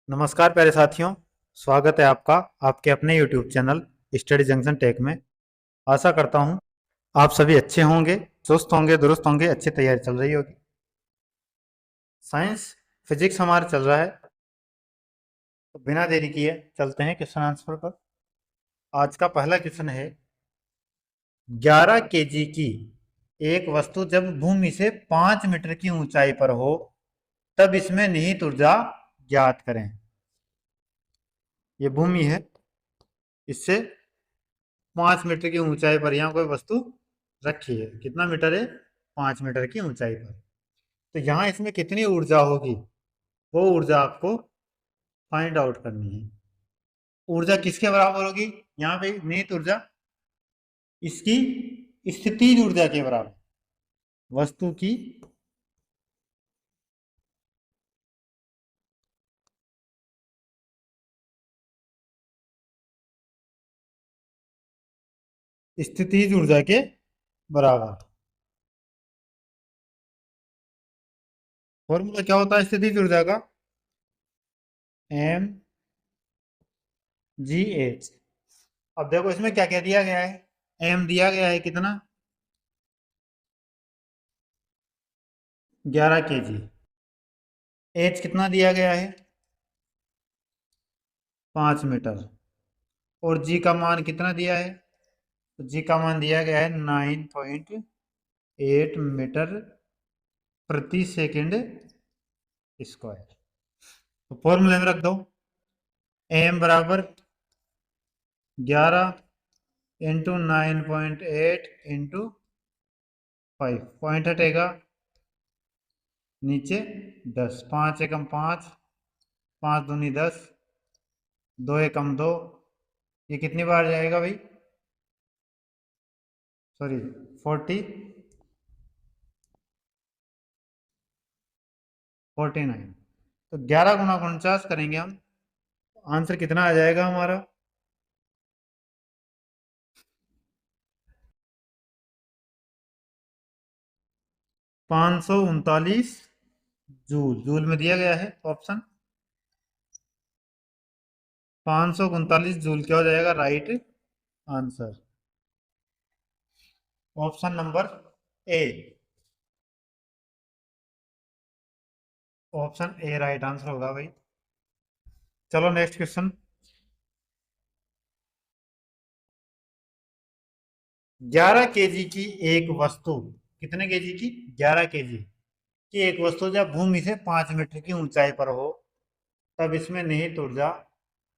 नमस्कार प्यारे साथियों। स्वागत है आपका आपके अपने YouTube channel Study Junction Tech में। आशा करता हूँ आप सभी अच्छे होंगे, चुस्त होंगे, दुरुस्त होंगे, अच्छी तैयारी चल रही होगी। साइंस फिजिक्स हमारा चल रहा है, तो बिना देरी किए चलते हैं क्वेश्चन आंसर पर। आज का पहला क्वेश्चन है, 11 केजी की एक वस्तु जब भूमि से 5 मीटर की ऊंचाई पर हो तब इसमें निहित ऊर्जा ज्ञात करें। ये भूमि है, इससे 5 मीटर की ऊंचाई पर यहाँ कोई वस्तु रखी है। कितना मीटर है? 5 मीटर की ऊंचाई पर। तो यहाँ इसमें कितनी ऊर्जा होगी, वो ऊर्जा आपको फाइंड आउट करनी है। ऊर्जा किसके बराबर होगी? यहाँ पे निहित ऊर्जा इसकी स्थितिज ऊर्जा के बराबर, वस्तु की स्थितिज ऊर्जा के बराबर। फॉर्मूला क्या होता है स्थितिज ऊर्जा का? M G H. अब देखो इसमें क्या क्या दिया गया है। एम दिया गया है कितना? 11 केजी। एच कितना दिया गया है? 5 मीटर। और जी का मान कितना दिया है? तो जी का मान दिया गया है 9.8 मीटर प्रति सेकंड स्क्वायर। तो फॉर्मूले में रख दो। एम बराबर 11 इंटू 9.8 इंटू 5। पॉइंट हटेगा नीचे 10। 5 एकम 5, 5 दूनी 10, 2 एकम 2। ये कितनी बार जाएगा भाई? सॉरी, 49। तो 11 गुना 49 करेंगे हम, आंसर कितना आ जाएगा हमारा? 539 जूल। जूल में दिया गया है ऑप्शन। 539 जूल क्या हो जाएगा right answer? Option number A. Option A right answer होगा भाई। चलो नेक्स्ट क्वेश्चन। 11 केजी की एक वस्तु, कितने केजी की? 11 केजी की एक वस्तु जब भूमि से 5 मीटर की ऊंचाई पर हो तब इसमें निहित ऊर्जा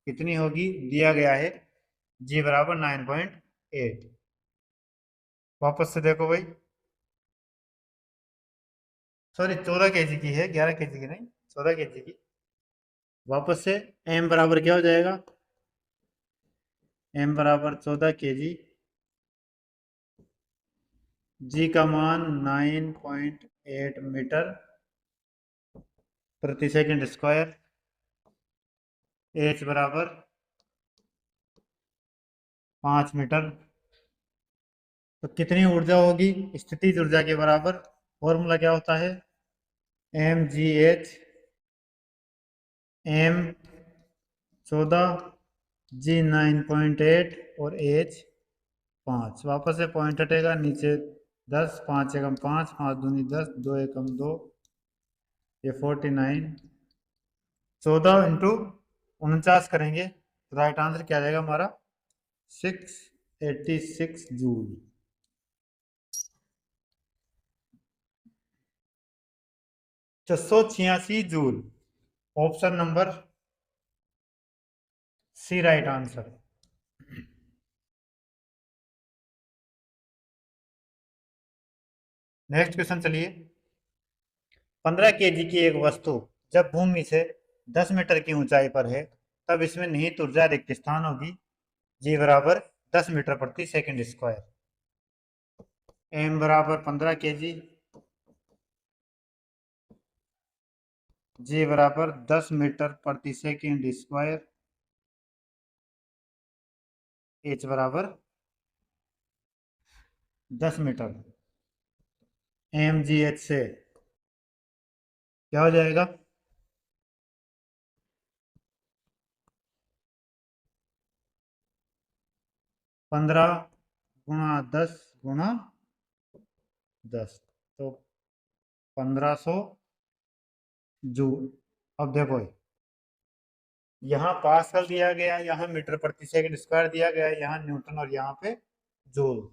कितनी होगी? दिया गया है जी बराबर 9.8। वापस से देखो भाई। सॉरी, 14 केजी की है, 11 केजी की नहीं, 14 केजी की। वापस से एम बराबर क्या हो जाएगा? एम बराबर 14 केजी। जी का मान 9.8 मीटर प्रति सेकंड स्क्वायर। एच बराबर 5 मीटर। तो कितनी ऊर्जा होगी स्थितिज ऊर्जा के बराबर? फॉर्मूला क्या होता है? M G H. M 14, G 9.8 और एच 5। वापस से पॉइंट हटेगा नीचे 10। 5 एकम 5, 5 दूनी 10, 2 एकम 2, ये 49। 14 इंटू 49 करेंगे तो राइट आंसर क्या आ जाएगा हमारा? 686 joule. 686 joule. Option number C right answer. Next question चलिए। 15 केजी की एक वस्तु जब भूमि से 10 मीटर की ऊंचाई पर है तब इसमें निहित ऊर्जा रिक्त स्थान होगी जी बराबर 10 मीटर प्रति सेकंड स्क्वायर। एम बराबर 15 केजी। जी बराबर 10 मीटर प्रति सेकंड स्क्वायर। एच बराबर 10 मीटर। एम जी एच से क्या हो जाएगा? 15 गुणा 10 गुणा 10, तो 1500 जूल। अब देखो यहाँ पास्कल दिया गया, यहाँ मीटर प्रति सेकंड स्क्वायर दिया गया, यहाँ न्यूटन और यहाँ पे जूल।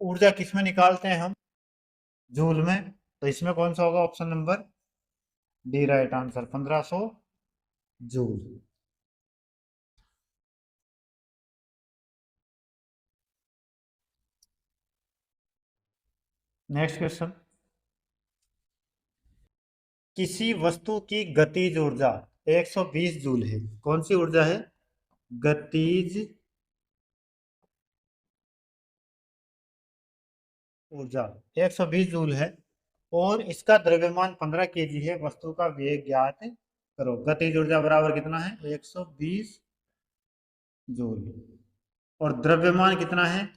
ऊर्जा किसमें निकालते हैं हम? जूल में। तो इसमें कौन सा होगा? Option number D right answer, 1500 joule. Next question, किसी वस्तु की गतिज ऊर्जा 120 जूल है। कौन सी ऊर्जा है? गतिज ऊर्जा 120 जूल है और इसका द्रव्यमान 15 केजी है। वस्तु का वेग ज्ञात करो। गतिज ऊर्जा बराबर कितना है? 120 जूल। और द्रव्यमान कितना है?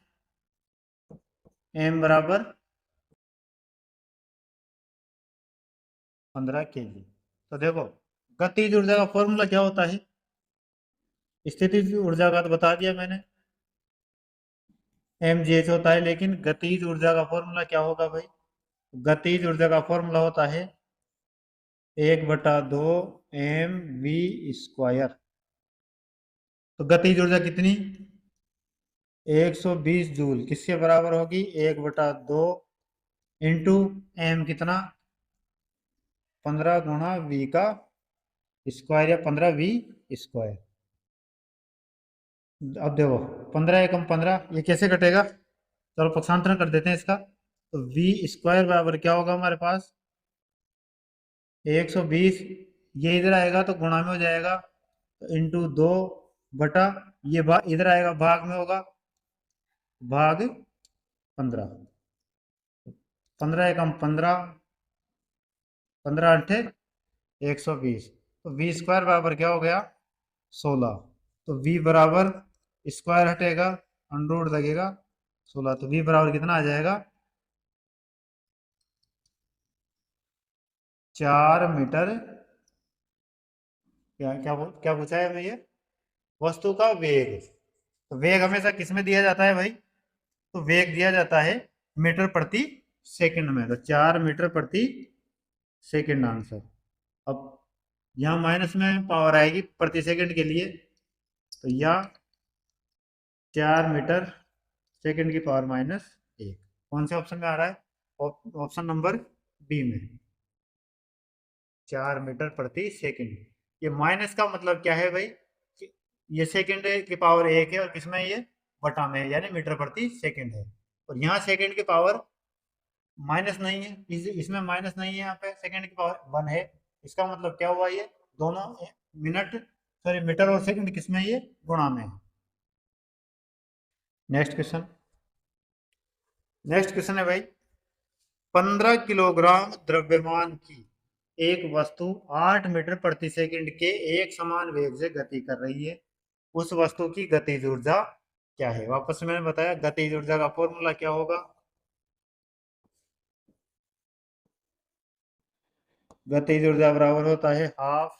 m बराबर 15 केजी। तो देखो गतिज ऊर्जा का फॉर्मूला क्या होता है? स्थितिज ऊर्जा का तो बता दिया मैंने, mgh होता है। लेकिन गतिज ऊर्जा का फॉर्मूला क्या होगा भाई? गतिज ऊर्जा का फॉर्मूला होता है 1/2 mv²। तो गतिज ऊर्जा कितनी? 120 जूल किसके बराबर होगी? 1/2 इंटू एम कितना? 15 गुणा वी का स्क्वायर या 15 v²। अब देखो 15 एकम 15, ये कैसे कटेगा? चलो पक्षांतरण कर देते हैं इसका। तो v² बराबर क्या होगा हमारे पास? 120, ये इधर आएगा तो गुणा में हो जाएगा, तो इंटू 2 बटा ये इधर आएगा भाग में होगा, भाग 15। 15 एकम 15, 15 अट्ठे 120। तो v² बराबर क्या हो गया? 16। तो v बराबर स्क्वायर हटेगा, अंडर लगेगा 16, तो v बराबर कितना आ जाएगा? 4 मीटर। क्या पूछा है हमें? ये वस्तु का वेग। तो वेग हमेशा किस में दिया जाता है भाई? तो वेग दिया जाता है मीटर प्रति सेकंड में। तो 4 मीटर प्रति सेकंड आंसर। अब यहाँ माइनस में पावर आएगी प्रति सेकंड के लिए, तो यह 4 मीटर सेकंड की पावर -1। कौन से ऑप्शन में आ रहा है? ऑप्शन नंबर बी में, 4 मीटर प्रति सेकंड। ये माइनस का मतलब क्या है भाई? ये सेकंड की पावर 1 है और किसमें ये? बटा में है, यानी मीटर प्रति सेकंड है। और यहाँ सेकंड की पावर माइनस नहीं है, इसमें माइनस नहीं है, यहाँ पे सेकंड की पावर 1 है। इसका मतलब क्या हुआ? ये दोनों मिनट, सॉरी मीटर और सेकंड किसमें? ये गुणा में है। नेक्स्ट क्वेश्चन, नेक्स्ट क्वेश्चन है भाई, 15 किलोग्राम द्रव्यमान की एक वस्तु 8 मीटर प्रति सेकंड के एक समान वेग से गति कर रही है। उस वस्तु की गतिज ऊर्जा क्या है? वापस मैंने बताया गतिज ऊर्जा का फॉर्मूला क्या होगा? गतिज ऊर्जा बराबर होता है हाफ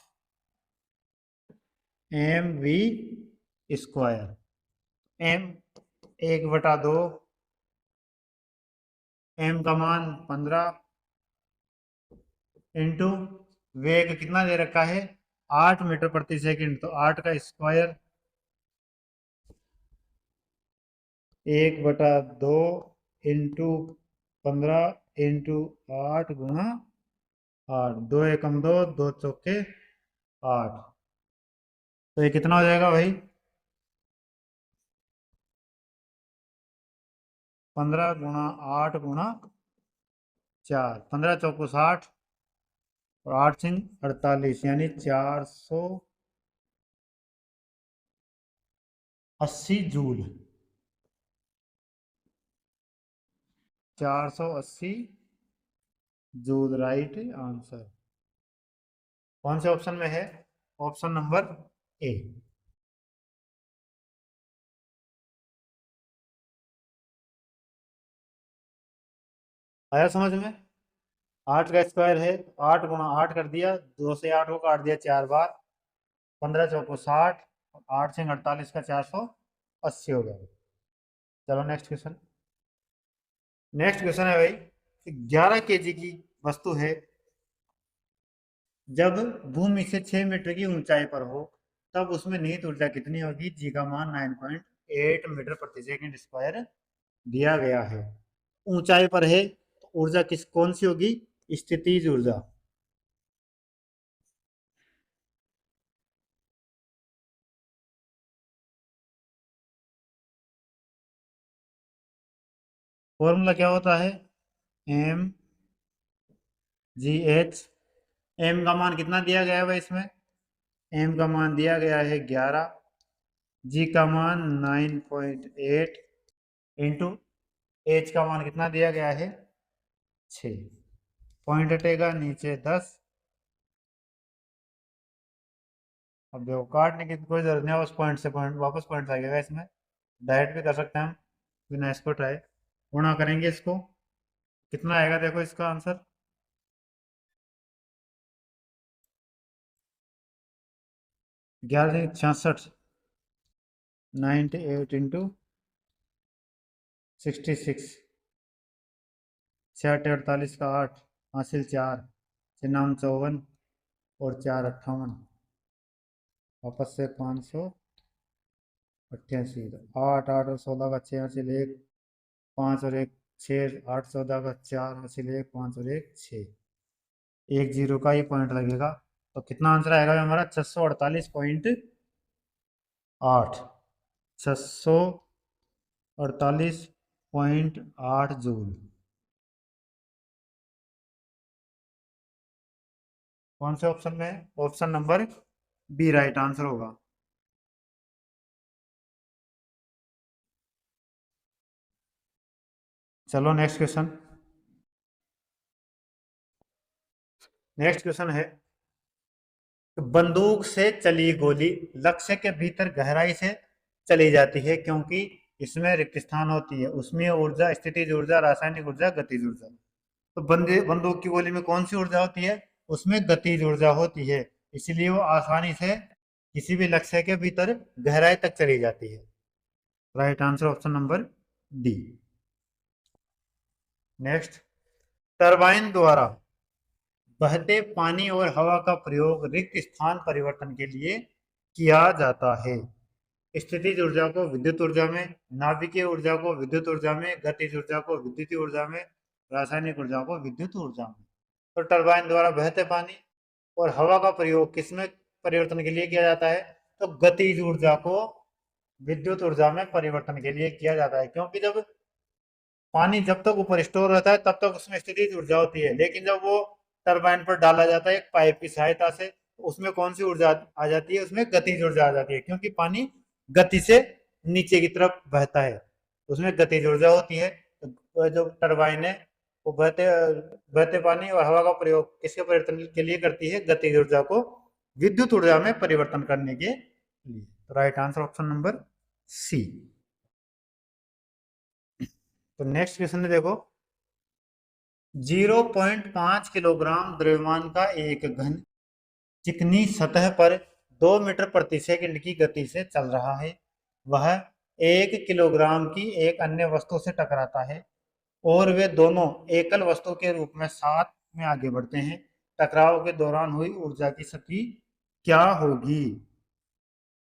mv²। m 1/2, m का मान 15 इंटू वेग कितना दे रखा है? 8 मीटर प्रति सेकंड। तो 8 का स्क्वायर 1/2 इंटू 15 इंटू 8 गुणा 8, 2 एकम 2, 2 चौके 8। तो ये कितना हो जाएगा भाई? 15 गुणा 8 गुणा 4, 15 चौको 60 और 8 सिंह 48, यानी 480 जूल। 480 joule right answer. कौन से ऑप्शन में है? ऑप्शन नंबर ए। आया समझ में? 8 का स्क्वायर है, 8 गुणा 8 कर दिया, 2 से 8 को काट दिया 4 बार, 15 चौको 60, 8 से 48 का 480 हो गया। चलो नेक्स्ट क्वेश्चन। नेक्स्ट क्वेश्चन है भाई, 11 kg की वस्तु है, जब भूमि से 6 मीटर की ऊंचाई पर हो तब उसमें निहित ऊर्जा कितनी होगी? जी का मान 9.8 मीटर प्रति सेकंड स्क्वायर दिया गया है। ऊंचाई पर है तो ऊर्जा किस कौन सी होगी? स्थितिज ऊर्जा। फॉर्मूला क्या होता है? M G H. एम का मान कितना दिया गया है भाई इसमें? एम का मान दिया गया है 11, जी का मान 9.8 इंटू एच का मान कितना दिया गया है? 6। पॉइंट हटेगा नीचे 10। अब देखो काटने की कोई जरूरत नहीं है, उस पॉइंट से पॉइंट वापस पॉइंट लगेगा इसमें। डायरेक्ट भी कर सकते हैं हम बिना इसको ट्राई। गुणा करेंगे इसको, कितना आएगा देखो इसका आंसर? 11×66, 98 इंटू 66, 6×8 = 48 का 8, हासिल 4, 6×9 = 54 और 4×8 = 58। वापस से 588। 8, 8 और 16 का 6 हासिल 1, 5 और 1 6, 8 14 का 4 हासिल 1, 5 और 1 6। एक जीरो का ये पॉइंट लगेगा। तो कितना आंसर आएगा हमारा? 648.8। 648.8 जूल। कौन से ऑप्शन में है? Option number B right answer होगा। चलो नेक्स्ट क्वेश्चन। नेक्स्ट क्वेश्चन है, बंदूक से चली गोली लक्ष्य के भीतर गहराई से चली जाती है क्योंकि इसमें रिक्त स्थान होती है। उसमें ऊर्जा, स्थितिज ऊर्जा, रासायनिक ऊर्जा, गतिज ऊर्जा। तो बंदूक की गोली में कौन सी ऊर्जा होती है? उसमें गतिज ऊर्जा होती है, इसलिए वो आसानी से किसी भी लक्ष्य के भीतर गहराई तक चली जाती है। Right answer option number D. Next, turbine द्वारा बहते पानी और हवा का प्रयोग रिक्त स्थान परिवर्तन के लिए किया जाता है। स्थितिज ऊर्जा को विद्युत ऊर्जा में, नाभिकीय ऊर्जा को विद्युत ऊर्जा में, गतिज ऊर्जा को विद्युत ऊर्जा में, रासायनिक ऊर्जा को विद्युत ऊर्जा में। तो टरबाइन द्वारा बहते पानी और हवा का प्रयोग किसमें परिवर्तन के लिए किया जाता है? तो गतिज ऊर्जा को विद्युत ऊर्जा में परिवर्तन के लिए किया जाता है, क्योंकि जब पानी जब तक ऊपर स्टोर रहता है तब तक उसमें स्थितिज ऊर्जा होती है, लेकिन जब वो टरबाइन पर डाला जाता है एक पाइप की सहायता से, तो उसमें कौन सी ऊर्जा आ जाती है? उसमें गतिज ऊर्जा आ जाती है, क्योंकि पानी गति से नीचे की तरफ बहता है, उसमें गतिज ऊर्जा होती है। तो जो टरबाइन है वो बहते बहते पानी और हवा का प्रयोग किसके परिवर्तन के लिए करती है? गतिज ऊर्जा को विद्युत ऊर्जा में परिवर्तन करने के लिए। Right answer option number C. तो नेक्स्ट क्वेश्चन देखो, 0.5 किलोग्राम द्रव्यमान का एक घन चिकनी सतह पर 2 मीटर प्रति सेकंड की गति से चल रहा है। वह 1 किलोग्राम की एक अन्य वस्तु से टकराता है और वे दोनों एकल वस्तु के रूप में साथ में आगे बढ़ते हैं। टकराव के दौरान हुई ऊर्जा की स्थिति क्या होगी?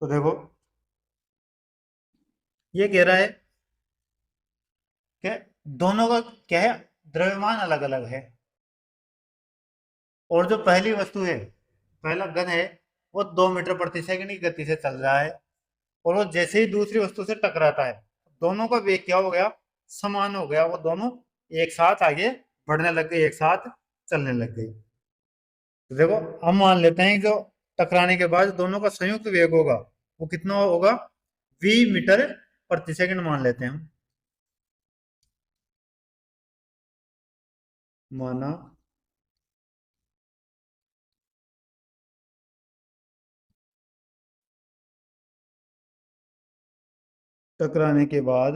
तो देखो, ये कह रहा है कि दोनों का क्या है? द्रव्यमान अलग अलग है, और जो पहली वस्तु है, पहला घन है, वो 2 मीटर प्रति सेकंड की गति से चल रहा है, और वो जैसे ही दूसरी वस्तु से टकराता है, दोनों का वेग क्या हो गया? समान हो गया। वो दोनों एक साथ आगे बढ़ने लग गए, एक साथ चलने लग गए। तो देखो, हम मान लेते हैं कि जो टकराने के बाद दोनों का संयुक्त वेग होगा वो कितना होगा? v मीटर प्रति सेकंड मान लेते हैं हम। माना टकराने के बाद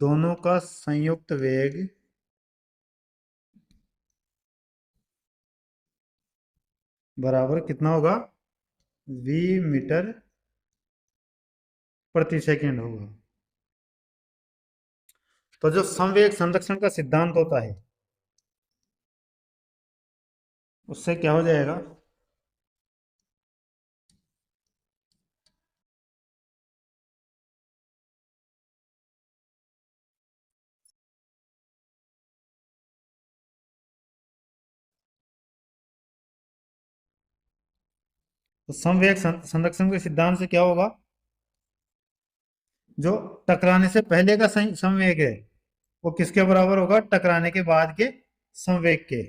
दोनों का संयुक्त वेग बराबर कितना होगा? वी मीटर प्रति सेकंड होगा। तो जो संवेग संरक्षण का सिद्धांत होता है उससे क्या हो जाएगा, तो संवेग संरक्षण के सिद्धांत से क्या होगा, जो टकराने से पहले का संवेग है वो किसके बराबर होगा, टकराने के बाद के संवेग के।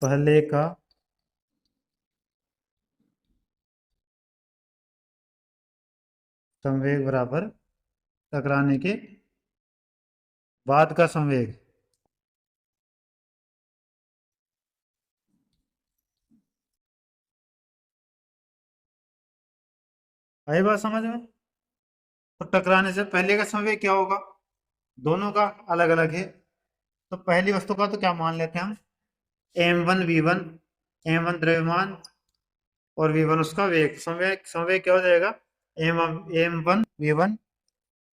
पहले का संवेग बराबर टकराने के बाद का संवेग। आई बात समझ में। तो टकराने से पहले का संवेग क्या होगा, दोनों का अलग अलग है। तो पहली वस्तु का तो क्या मान लेते हैं हम, m1 v1, m1 द्रव्यमान और v1 उसका वेग। संवेग संवेग क्या हो जाएगा, m1 v1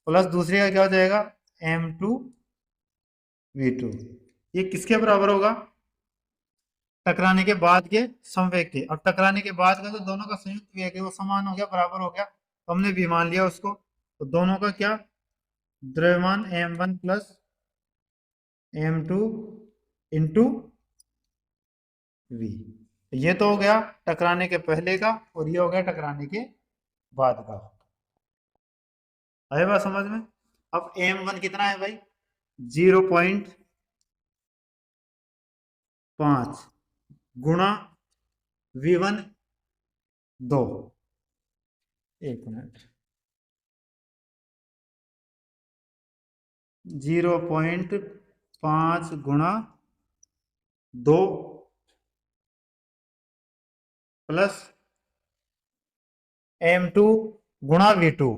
प्लस दूसरे का क्या हो जाएगा, m2 v2। ये किसके बराबर होगा, टकराने के बाद के संवेग के। अब टकराने के बाद का तो दोनों का संयुक्त वेग है वो समान हो गया, बराबर हो गया, तो हमने v मान लिया उसको। तो दोनों का क्या, द्रव्यमान m1 plus m2 into v। ये तो हो गया टकराने के पहले का, और ये हो गया टकराने के बाद का। आए बात समझ में। अब m1 कितना है भाई, 0.5 गुणा v1 2। एक मिनट, 0.5 गुणा 2 प्लस m2 गुणा v2।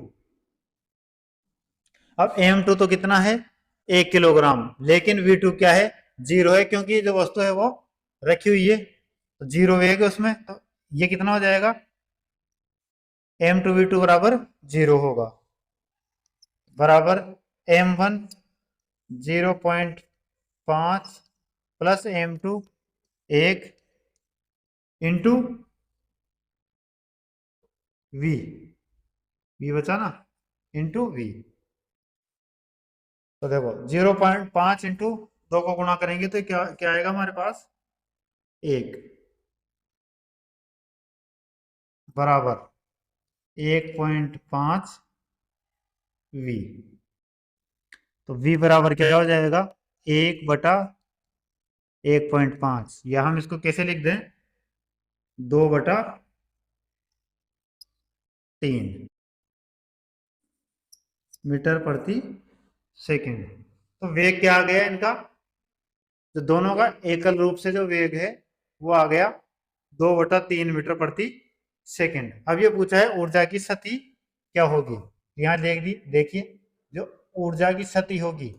अब m2 तो कितना है, 1 किलोग्राम, लेकिन v2 क्या है, 0 है, क्योंकि जो वस्तु है वो रखी हुई है, तो 0 वेग है उसमें। तो ये कितना हो जाएगा, m2 v2 बराबर 0 होगा, बराबर m1 0.5 plus m2 1 into v, v बचा ना, इंटू v। तो देखो 0.5 इंटू 2 को गुणा करेंगे तो क्या क्या आएगा हमारे पास, 1, बराबर 1.5 v। तो v बराबर क्या हो जाएगा, 1/1.5, या हम इसको कैसे लिख दें, 2/3 मीटर प्रति सेकंड। तो वेग क्या आ गया इनका, तो दोनों का एकल रूप से जो वेग है वो आ गया 2/3 मीटर प्रति सेकंड। अब ये पूछा है ऊर्जा की स्थिति क्या होगी, यहाँ देख दी, देखिए जो ऊर्जा की स्थिति होगी,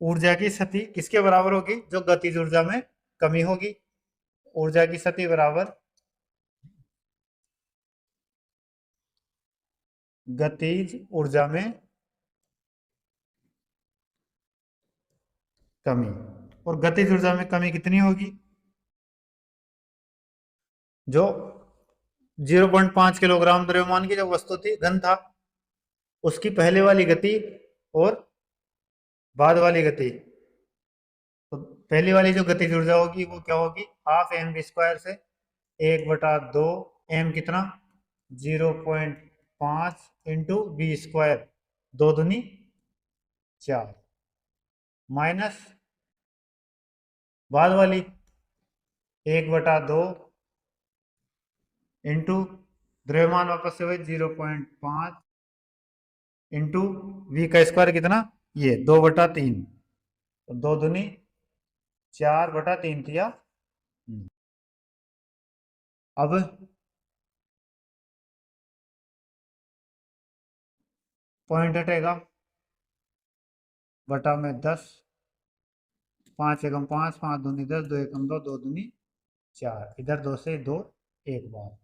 ऊर्जा की स्थिति किसके बराबर होगी, जो गतिज ऊर्जा में कमी होगी। ऊर्जा की स्थिति बराबर गतिज ऊर्जा में कमी। और गतिज ऊर्जा में कमी कितनी होगी, जो 0.5 किलोग्राम द्रव्यमान की जो वस्तु थी, घन था, उसकी पहले वाली गति और बाद वाली गति। तो पहली वाली जो गतिज ऊर्जा होगी वो क्या होगी, हाफ एम वी स्क्वायर से 1/2 एम कितना, 0.5 इंटू बी स्क्वायर, 2 दूनी 4, माइनस बाद वाली 1/2 इंटू द्रव्यमान वापस से वही 0.5 इंटू वी का स्क्वायर कितना, ये 2/3, तो 2 दूनी 4/3 किया। अब पॉइंट हटेगा, बटा में 10, 5 एकम 5, 5 दूनी 10, 2 एकम 2, 2 दूनी 4, इधर 2 से 2 एक बार,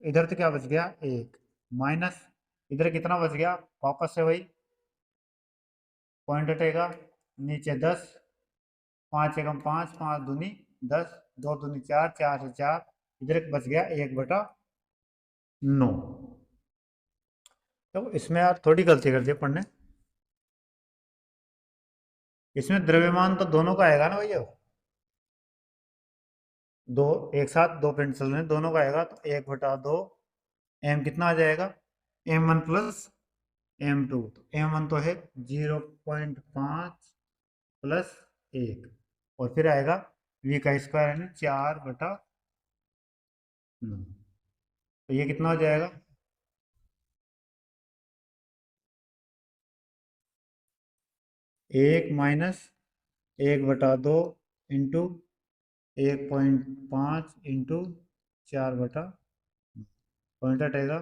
इधर तो क्या बच गया 1, माइनस इधर कितना बच गया, वापस से वही पॉइंट हटेगा, नीचे 10, 5 एकम 5, 5 दूनी 10, 2 दूनी 4, 4 से 4, इधर बच गया 1/9। तो इसमें यार थोड़ी गलती कर दी अपन ने, इसमें द्रव्यमान तो दोनों का आएगा ना भैया, दो एक साथ दो पिंड चल रहे हैं, दोनों का आएगा, तो 1/2 एम कितना आ जाएगा, m1 प्लस m2, तो m1 तो है 0.5 प्लस 1, और फिर आएगा v का स्क्वायर है ना 4/9, तो ये कितना हो जाएगा, 1 माइनस 1/2 इंटू 1.5 इंटू 4/9, पॉइंट हटेगा,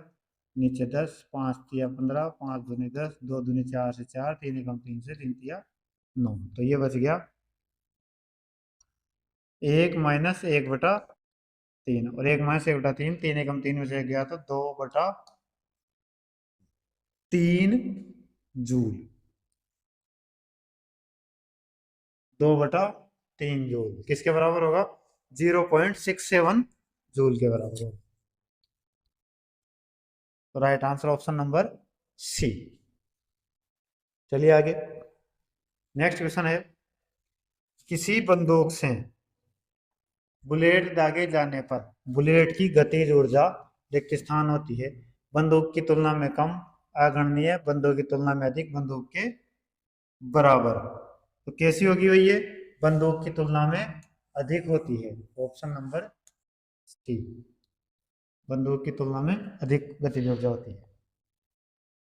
नीचे 10, 5 तिया 15, 5 दूनी 10, 2 दूनी 4 से 4, 3 एकम 3 से 3 तिया 9, तो ये बच गया 1 - 1/3, और 1 - 1/3, 3 एकम 3 में से गया तो 2/3 जूल, 2/3 जूल किसके बराबर होगा, 0.67 जूल के बराबर होगा। तो right answer option number C. चलिए आगे, नेक्स्ट क्वेश्चन है, किसी बंदूक से बुलेट दागे जाने पर बुलेट की गतिज ऊर्जा रिक्त स्थान होती है बंदूक की तुलना में कम, अगणनीय, बंदूक की तुलना में अधिक, बंदूक के बराबर। तो कैसी होगी भाई ये, बंदूक की तुलना में अधिक होती है, ऑप्शन नंबर सी, बंदूक की तुलना में अधिक गतिज ऊर्जा होती है।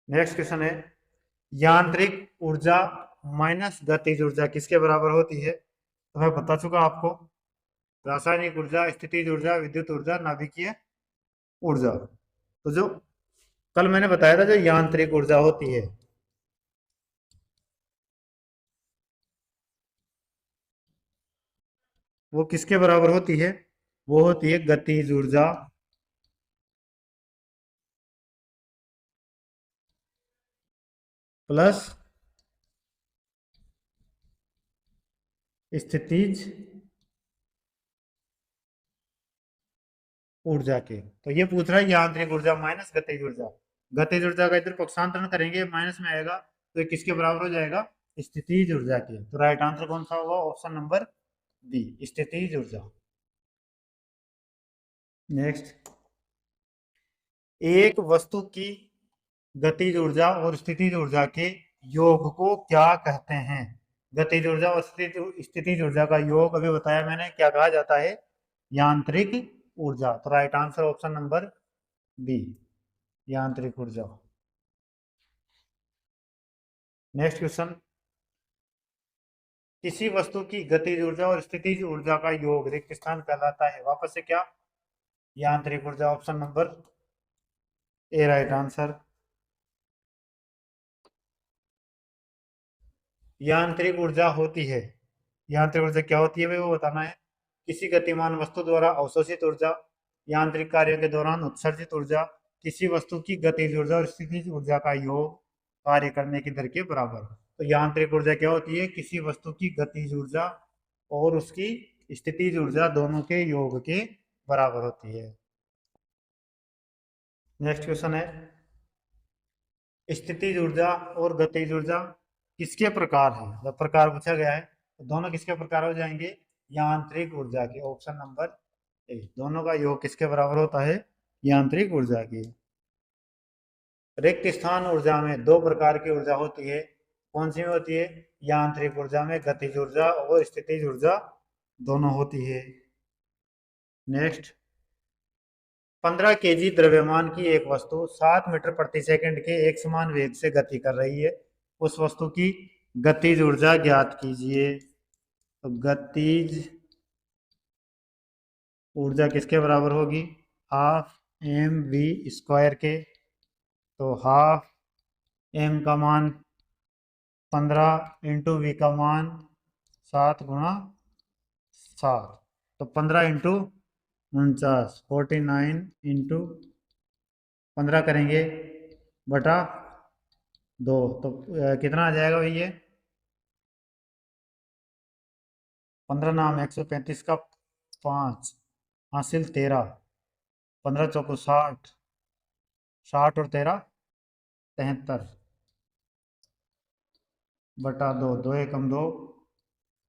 नेक्स्ट क्वेश्चन है, यांत्रिक ऊर्जा माइनस गतिज ऊर्जा किसके बराबर होती है, तो मैं बता चुका आपको, रासायनिक ऊर्जा, स्थितिज ऊर्जा, विद्युत ऊर्जा, नाभिकीय ऊर्जा। तो जो कल मैंने बताया था, जो यांत्रिक ऊर्जा होती है वो किसके बराबर होती है, वो होती है गतिज ऊर्जा प्लस स्थितिज ऊर्जा के। तो ये पूछ रहा है यांत्रिक ऊर्जा माइनस गतिज ऊर्जा, गतिज ऊर्जा का इधर पक्षांतरण करेंगे माइनस में आएगा, तो ये किसके बराबर हो जाएगा, स्थितिज ऊर्जा के। तो राइट आंसर कौन सा होगा, ऑप्शन नंबर बी, स्थितिज ऊर्जा। नेक्स्ट, एक वस्तु की गतिज ऊर्जा और स्थितिज ऊर्जा के योग को क्या कहते हैं, गतिज ऊर्जा और स्थितिज ऊर्जा का योग अभी बताया मैंने क्या कहा जाता है, यांत्रिक ऊर्जा। तो right answer option number B, यांत्रिक ऊर्जा। नेक्स्ट क्वेश्चन, किसी वस्तु की गतिज ऊर्जा और स्थितिज ऊर्जा का योग रिक्त स्थान कहलाता है, वापस से क्या, यांत्रिक ऊर्जा, option number A right answer. यांत्रिक ऊर्जा होती है, यांत्रिक ऊर्जा क्या होती है भाई वो बताना है, किसी गतिमान वस्तु द्वारा अवशोषित ऊर्जा, यांत्रिक कार्यों के दौरान उत्सर्जित ऊर्जा, किसी वस्तु की गतिज ऊर्जा और स्थितिज ऊर्जा का योग कार्य करने की दर के बराबर। तो यांत्रिक ऊर्जा क्या होती है, किसी वस्तु की गतिज ऊर्जा और उसकी स्थितिज ऊर्जा दोनों के योग के बराबर होती है। नेक्स्ट क्वेश्चन है, स्थितिज ऊर्जा और गतिज ऊर्जा किसके प्रकार है, जब प्रकार पूछा गया है तो दोनों किसके प्रकार हो जाएंगे, यांत्रिक ऊर्जा के, ऑप्शन नंबर ए, दोनों का योग किसके बराबर होता है, यांत्रिक ऊर्जा की। रिक्त स्थान ऊर्जा में दो प्रकार की ऊर्जा होती है, कौन सी में होती है, यांत्रिक ऊर्जा में गतिज ऊर्जा और स्थितिज ऊर्जा दोनों होती है। नेक्स्ट, 15 केजी द्रव्यमान की एक वस्तु 7 मीटर प्रति सेकंड के एक समान वेग से गति कर रही है, उस वस्तु की गतिज ऊर्जा ज्ञात कीजिए। तो गतिज ऊर्जा किसके बराबर होगी, हाफ एम वी स्क्वायर के। तो हाफ एम का मान 15 इंटू वी का मान 7 गुणा 7, तो 15 इंटू 49, 49 इंटू 15 करेंगे बटा 2, तो कितना आ जाएगा भैया, 15 नाम 135 का 5 हासिल 13, 15 चौको 60, 60 और 13 73 बटा 2, 2 एकम 2,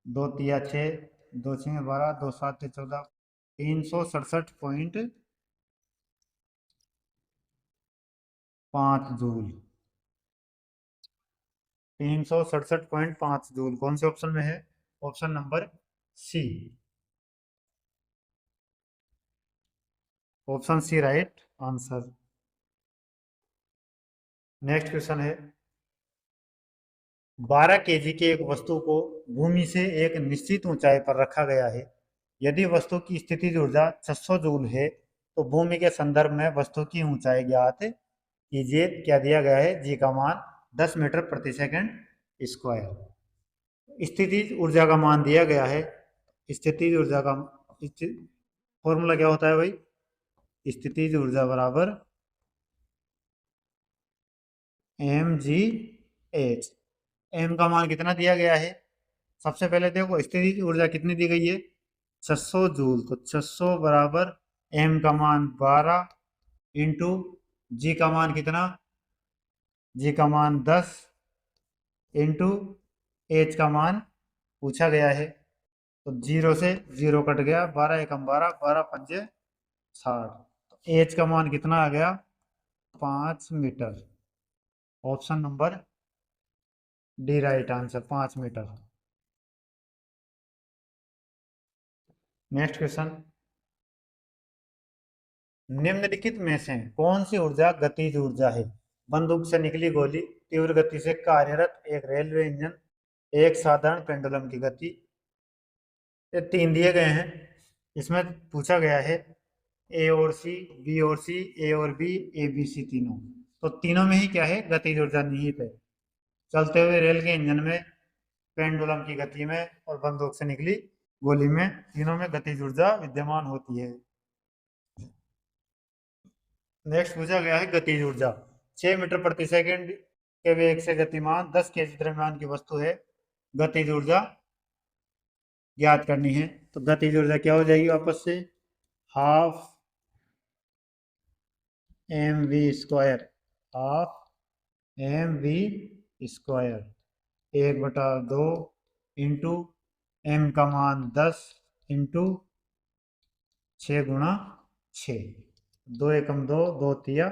2 तिया 6, 2 छः 12, 2 7 14, 367.5 जूल, 367.5 जूल कौन से ऑप्शन में है, option number C, option C right answer. Next question है, 12 केजी की एक वस्तु को भूमि से एक निश्चित ऊंचाई पर रखा गया है। यदि वस्तु की स्थितिज ऊर्जा 600 जूल है तो भूमि के संदर्भ में वस्तु की ऊंचाई ज्ञात कीजिए। क्या दिया गया है, जी का मान 10 मीटर प्रति सेकंड स्क्वायर। स्थितिज ऊर्जा का मान दिया गया है, स्थितिज ऊर्जा का फॉर्मूला क्या होता है भाई, स्थितिज ऊर्जा बराबर एम जी एच। एम का मान कितना दिया गया है, सबसे पहले देखो स्थितिज ऊर्जा कितनी दी गई है, 600 जूल, तो 600 बराबर एम का मान 12 इंटू जी का मान कितना, जी का मान 10 इंटू एच का मान पूछा गया है, तो 0 से 0 कट गया, 12 एकम 12, 12 पंजे 60, तो एच का मान कितना आ गया, 5 metre. Option number D right answer, 5 metre. Next question, निम्नलिखित में से कौन सी ऊर्जा गतिज ऊर्जा है, बंदूक से निकली गोली, तीव्र गति से कार्यरत एक रेलवे इंजन, एक साधारण पेंडुलम की गति। ये 3 दिए गए हैं, इसमें पूछा गया है ए और सी, बी और सी, ए और बी, ए बी सी तीनों, तो तीनों में ही क्या है, गतिज ऊर्जा निहित है। चलते हुए रेल के इंजन में, पेंडुलम की गति में और बंदूक से निकली गोली में, तीनों में गतिज ऊर्जा विद्यमान होती है। नेक्स्ट पूछा गया है गतिज ऊर्जा, 6 मीटर प्रति सेकंड के वेग से गतिमान 10 केजी द्रव्यमान की वस्तु है, गतिज ऊर्जा ज्ञात करनी है। तो गतिज ऊर्जा क्या हो जाएगी वापस से, half M V square, half M V square 1/2 into M का मान 10 इंटू 6 गुणा 6, 2 एकम 2, 2 तिया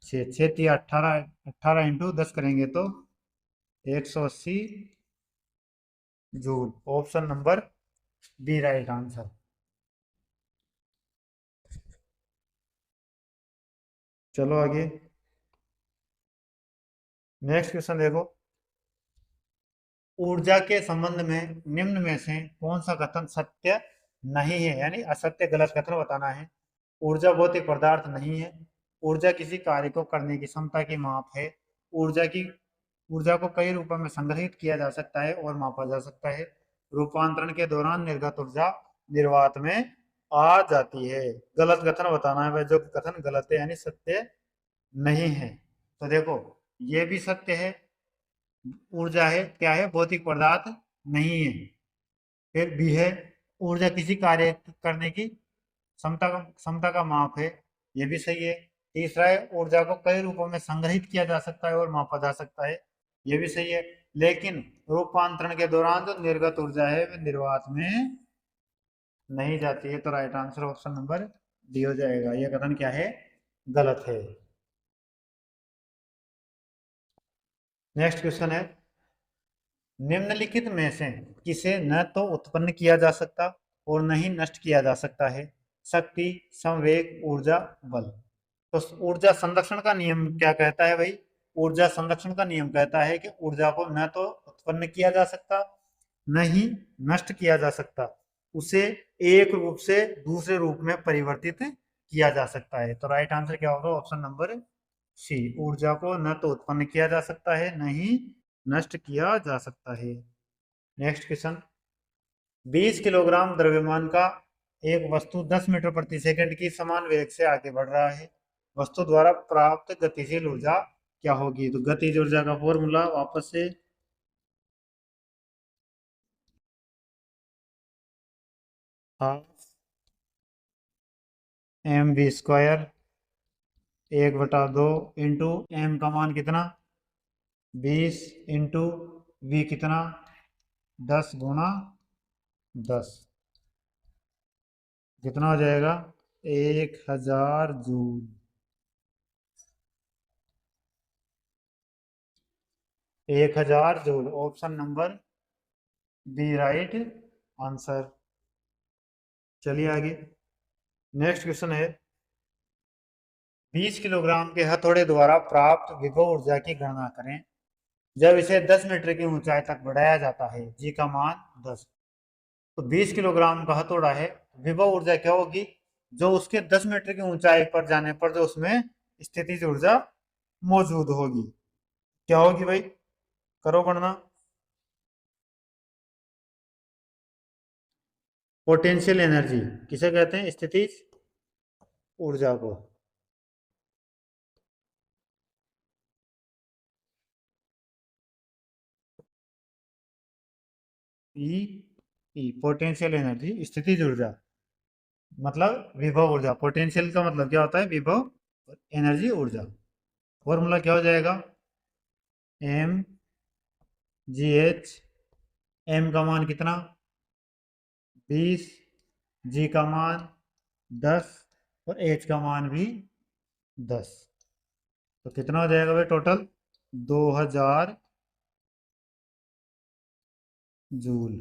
6, 6 तिया 18, 18 इंटू 10 करेंगे तो 180 joule. Option number B right answer. चलो आगे, नेक्स्ट क्वेश्चन देखो, ऊर्जा के संबंध में निम्न में से कौन सा कथन सत्य नहीं है, यानी असत्य गलत कथन बताना है। ऊर्जा भौतिक पदार्थ नहीं है, ऊर्जा किसी कार्य को करने की क्षमता की माप है, ऊर्जा को कई रूपों में संग्रहित किया जा सकता है और मापा जा सकता है, रूपांतरण के दौरान निर्गत ऊर्जा निर्वात में आ जाती है। गलत कथन बताना है भाई, जो कथन गलत है यानी सत्य नहीं है। तो देखो ये भी सत्य है, ऊर्जा है क्या है, भौतिक पदार्थ नहीं है। फिर भी है, ऊर्जा किसी कार्य करने की क्षमता का माप है, ये भी सही है। तीसरा है, ऊर्जा को कई रूपों में संग्रहित किया जा सकता है और मापा जा सकता है, ये भी सही है। लेकिन रूपांतरण के दौरान जो निर्गत ऊर्जा है वह निर्वात में नहीं जाती है, तो right answer option number D हो जाएगा। यह कथन क्या है, गलत है। नेक्स्ट क्वेश्चन है, निम्नलिखित में से किसे न तो उत्पन्न किया जा सकता और न ही नष्ट किया जा सकता है, शक्ति, संवेग, ऊर्जा, बल। तो ऊर्जा संरक्षण का नियम क्या कहता है भाई, ऊर्जा संरक्षण का नियम कहता है कि ऊर्जा को न तो उत्पन्न किया जा सकता न ही नष्ट किया जा सकता। उसे एक रूप से दूसरे रूप में परिवर्तित किया जा सकता है। तो राइट आंसर क्या होगा? Option number C. ऊर्जा को न तो उत्पन्न किया जा सकता है, न ही नष्ट किया जा सकता है। नेक्स्ट क्वेश्चन, 20 किलोग्राम द्रव्यमान का एक वस्तु 10 मीटर प्रति सेकंड की समान वेग से आगे बढ़ रहा है। वस्तु द्वारा प्राप्त गतिशील ऊर्जा क्या होगी? तो गतिज ऊर्जा का फॉर्मूला वापस से, half M V square 1/2 into M का मान कितना 20 इंटू वी कितना 10 × 10, कितना हो जाएगा 1000 joule. 1000 joule, option number B right answer. चलिए आगे, नेक्स्ट क्वेश्चन है, 20 किलोग्राम के हथौड़े द्वारा प्राप्त विभव ऊर्जा की गणना करें जब इसे 10 मीटर की ऊंचाई तक बढ़ाया जाता है। जी का मान 10। तो 20 किलोग्राम का हथौड़ा है, विभव ऊर्जा क्या होगी? जो उसके 10 मीटर की ऊंचाई पर जाने पर जो उसमें स्थितिज ऊर्जा मौजूद होगी, क्या होगी भाई? करो गणना। पोटेंशियल एनर्जी किसे कहते हैं? स्थितिज ऊर्जा को। ई ई पोटेंशियल एनर्जी, स्थितिज ऊर्जा मतलब विभव ऊर्जा। पोटेंशियल का मतलब क्या होता है? विभव। एनर्जी ऊर्जा। फॉर्मूला क्या हो जाएगा? एम जी एच, एम का मान कितना 20, जी का मान 10 और एच का मान भी 10। तो कितना हो जाएगा भाई total? 2000 joule.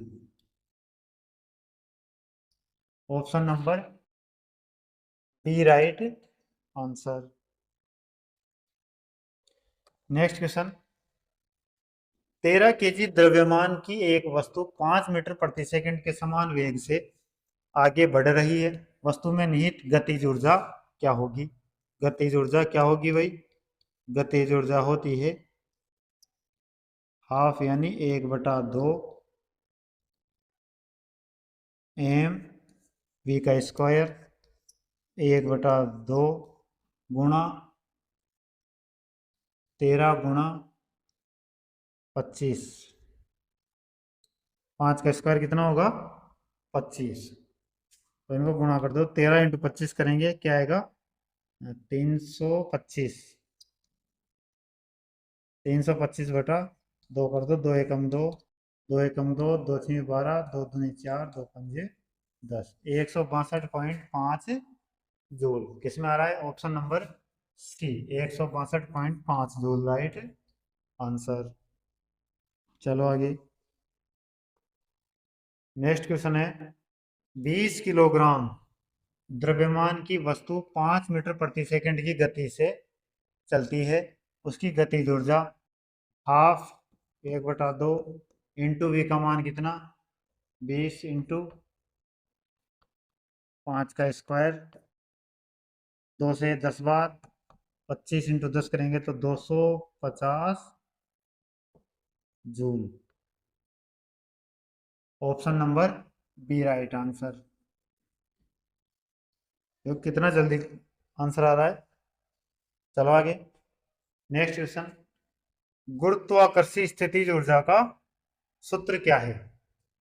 Option number B right answer. Next question, 13 KG द्रव्यमान की एक वस्तु 5 मीटर प्रति सेकंड के समान वेग से आगे बढ़ रही है। वस्तु में निहित गतिज ऊर्जा क्या होगी? गतिज ऊर्जा क्या होगी भाई? गतिज ऊर्जा होती है हाफ यानी 1/2 एम वी का स्क्वायर 1/2 गुणा 13 × 25। 5 का स्क्वायर कितना होगा 25। तो इनको गुणा कर दो, 13 × 25 करेंगे क्या आएगा 325। 325/2 कर दो, 2 एकम 2, 2 एकम 2, 2 6 12, 2 दूनी 4, 2 पंजे 10, 162.5 जूल। किसमें आ रहा है? Option number C, 162.5 joule right answer. चलो आगे, नेक्स्ट क्वेश्चन है, 20 किलोग्राम द्रव्यमान की वस्तु 5 मीटर प्रति सेकंड की गति से चलती है। उसकी गतिज ऊर्जा हाफ 1/2 इंटू वी का मान कितना 20 इंटू 5 का स्क्वायर 2 से 10 बार 25 इंटू 10 करेंगे तो 250 joule. Option number B right answer. तो कितना जल्दी आंसर आ रहा है। चलो आगे, नेक्स्ट क्वेश्चन, गुरुत्वाकर्षी स्थितिज ऊर्जा का सूत्र क्या है?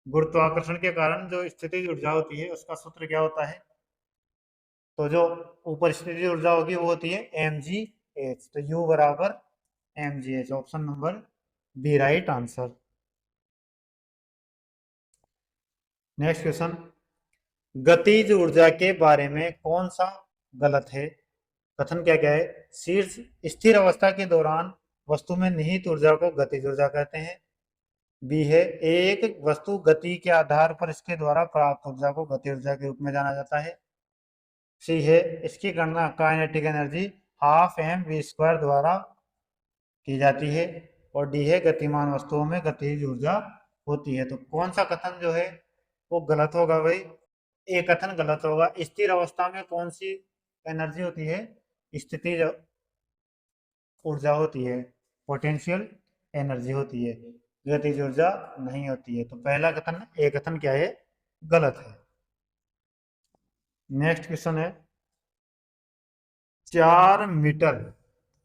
गुरुत्वाकर्षण के कारण जो स्थितिज ऊर्जा होती है उसका सूत्र क्या होता है? तो जो ऊपर स्थितिज ऊर्जा होगी वो होती है mgh। तो U बराबर mgh, option number B right answer. Next question, गतिज ऊर्जा के बारे में कौन सा गलत है? कथन क्या क्या है? शीर्ष स्थिर अवस्था के दौरान वस्तु में निहित ऊर्जा को गतिज ऊर्जा कहते हैं। बी है, एक वस्तु गति के आधार पर इसके द्वारा प्राप्त ऊर्जा को गति ऊर्जा के रूप में जाना जाता है। सी है, इसकी गणना kinetic energy half M V square द्वारा की जाती है। और डी है, गतिमान वस्तुओं में गतिज ऊर्जा होती है। तो कौन सा कथन जो है वो गलत होगा भाई, ये कथन गलत होगा। स्थिर अवस्था में कौन सी एनर्जी होती है? स्थितिज ऊर्जा होती है, पोटेंशियल एनर्जी होती है, गतिज ऊर्जा नहीं होती है। तो पहला कथन, ये कथन क्या है? गलत है। नेक्स्ट क्वेश्चन है, 4 मीटर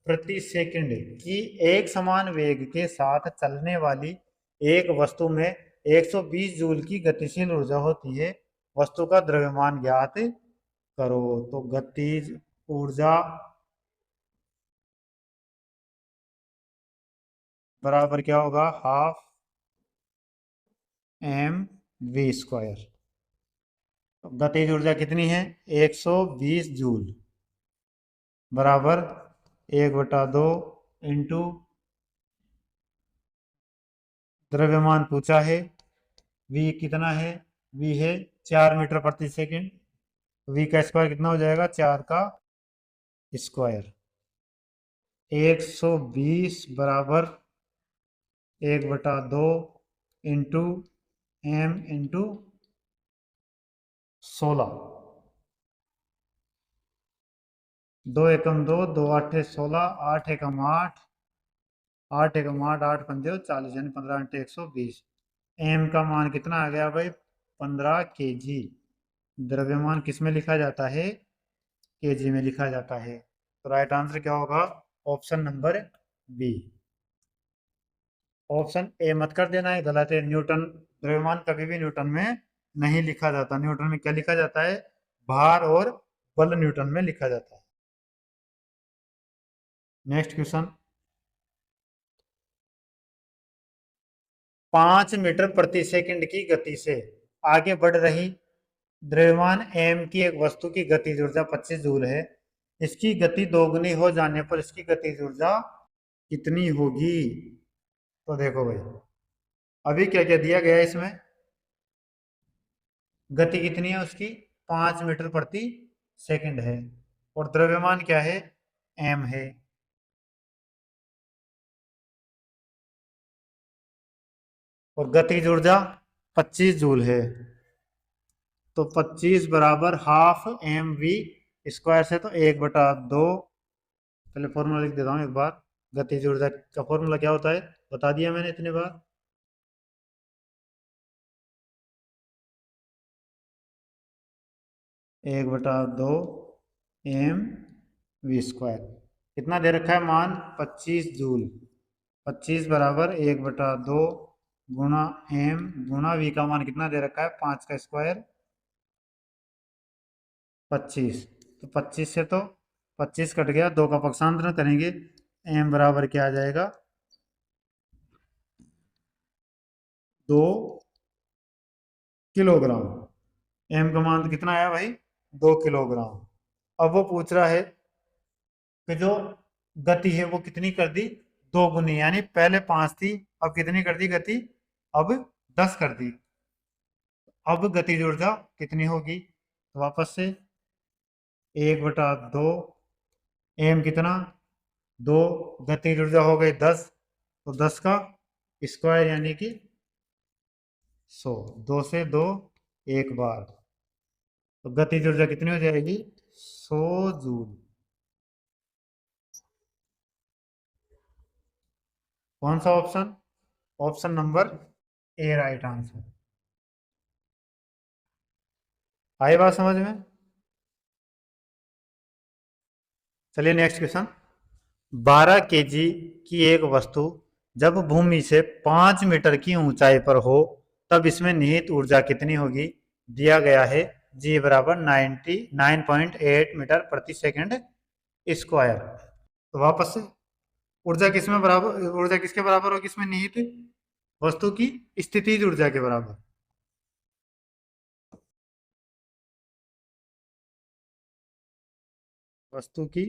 प्रति सेकंड की एक समान वेग के साथ चलने वाली एक वस्तु में 120 जूल की गतिशील ऊर्जा होती है। वस्तु का द्रव्यमान ज्ञात करो। तो गतिज ऊर्जा बराबर क्या होगा? Half mv²। गतिज ऊर्जा कितनी है? 120 जूल बराबर 1/2 इंटू द्रव्यमान पूछा है, v कितना है? v है 4 मीटर प्रति सेकंड। v का स्क्वायर कितना हो जाएगा? 4 का स्क्वायर। 120 बराबर 1/2 इंटू m इंटू 16। 2 एकम 2, 2 आठे 16, 8 एकम 8, 8 एकम 8, 8 पंजे 40, यानी 15 × 120। एम का मान कितना आ गया भाई? 15 kg। द्रव्यमान किस में लिखा जाता है? kg में लिखा जाता है। तो राइट आंसर क्या होगा? Option number B. Option A मत कर देना, है गलत है। न्यूटन, द्रव्यमान कभी भी न्यूटन में नहीं लिखा जाता। न्यूटन में क्या लिखा जाता है? भार और बल न्यूटन में लिखा जाता है। नेक्स्ट क्वेश्चन, 5 मीटर प्रति सेकंड की गति से आगे बढ़ रही द्रव्यमान एम की एक वस्तु की गतिज ऊर्जा 25 जूल है। इसकी गति दोगुनी हो जाने पर इसकी गतिज ऊर्जा कितनी होगी? तो देखो भाई, अभी क्या क्या दिया गया है इसमें? गति कितनी है उसकी? 5 मीटर प्रति सेकंड है, और द्रव्यमान क्या है? एम है। और गतिज ऊर्जा 25 जूल है। तो 25 बराबर हाफ mv² से तो 1/2। पहले फॉर्मूला लिख देता हूँ एक बार। गतिज ऊर्जा का फॉर्मूला क्या होता है? बता दिया मैंने इतने बार। 1/2 mv²। कितना दे रखा है मान? 25 जूल। 25 बराबर 1/2 गुणा m गुणा v का मान कितना दे रखा है? 5 का स्क्वायर 25। तो 25 से तो 25 कट गया, 2 का पक्षांतरण करेंगे, m बराबर क्या आ जाएगा? 2 किलोग्राम। m का मान कितना आया भाई? 2 किलोग्राम। अब वो पूछ रहा है कि जो गति है वो कितनी कर दी? 2 गुनी, यानी पहले 5 थी, अब कितनी कर दी गति? अब 10 कर दी। अब गतिज ऊर्जा कितनी होगी? तो वापस से 1/2 एम कितना? 2, गतिज ऊर्जा हो गई 10, तो 10 का स्क्वायर यानी कि 100। 2 से 2 एक बार, तो गतिज ऊर्जा कितनी हो जाएगी? 100 जूल। कौन सा option? Option number A right answer. आई बात समझ में? चलिए नेक्स्ट क्वेश्चन, 12 kg की एक वस्तु जब भूमि से 5 मीटर की ऊंचाई पर हो तब इसमें निहित ऊर्जा कितनी होगी? दिया गया है g बराबर 99.8 मीटर प्रति सेकंड स्क्वायर। तो वापस से ऊर्जा किसमें बराबर, ऊर्जा किसके बराबर होगी इसमें? निहित वस्तु की स्थितिज ऊर्जा के बराबर। वस्तु की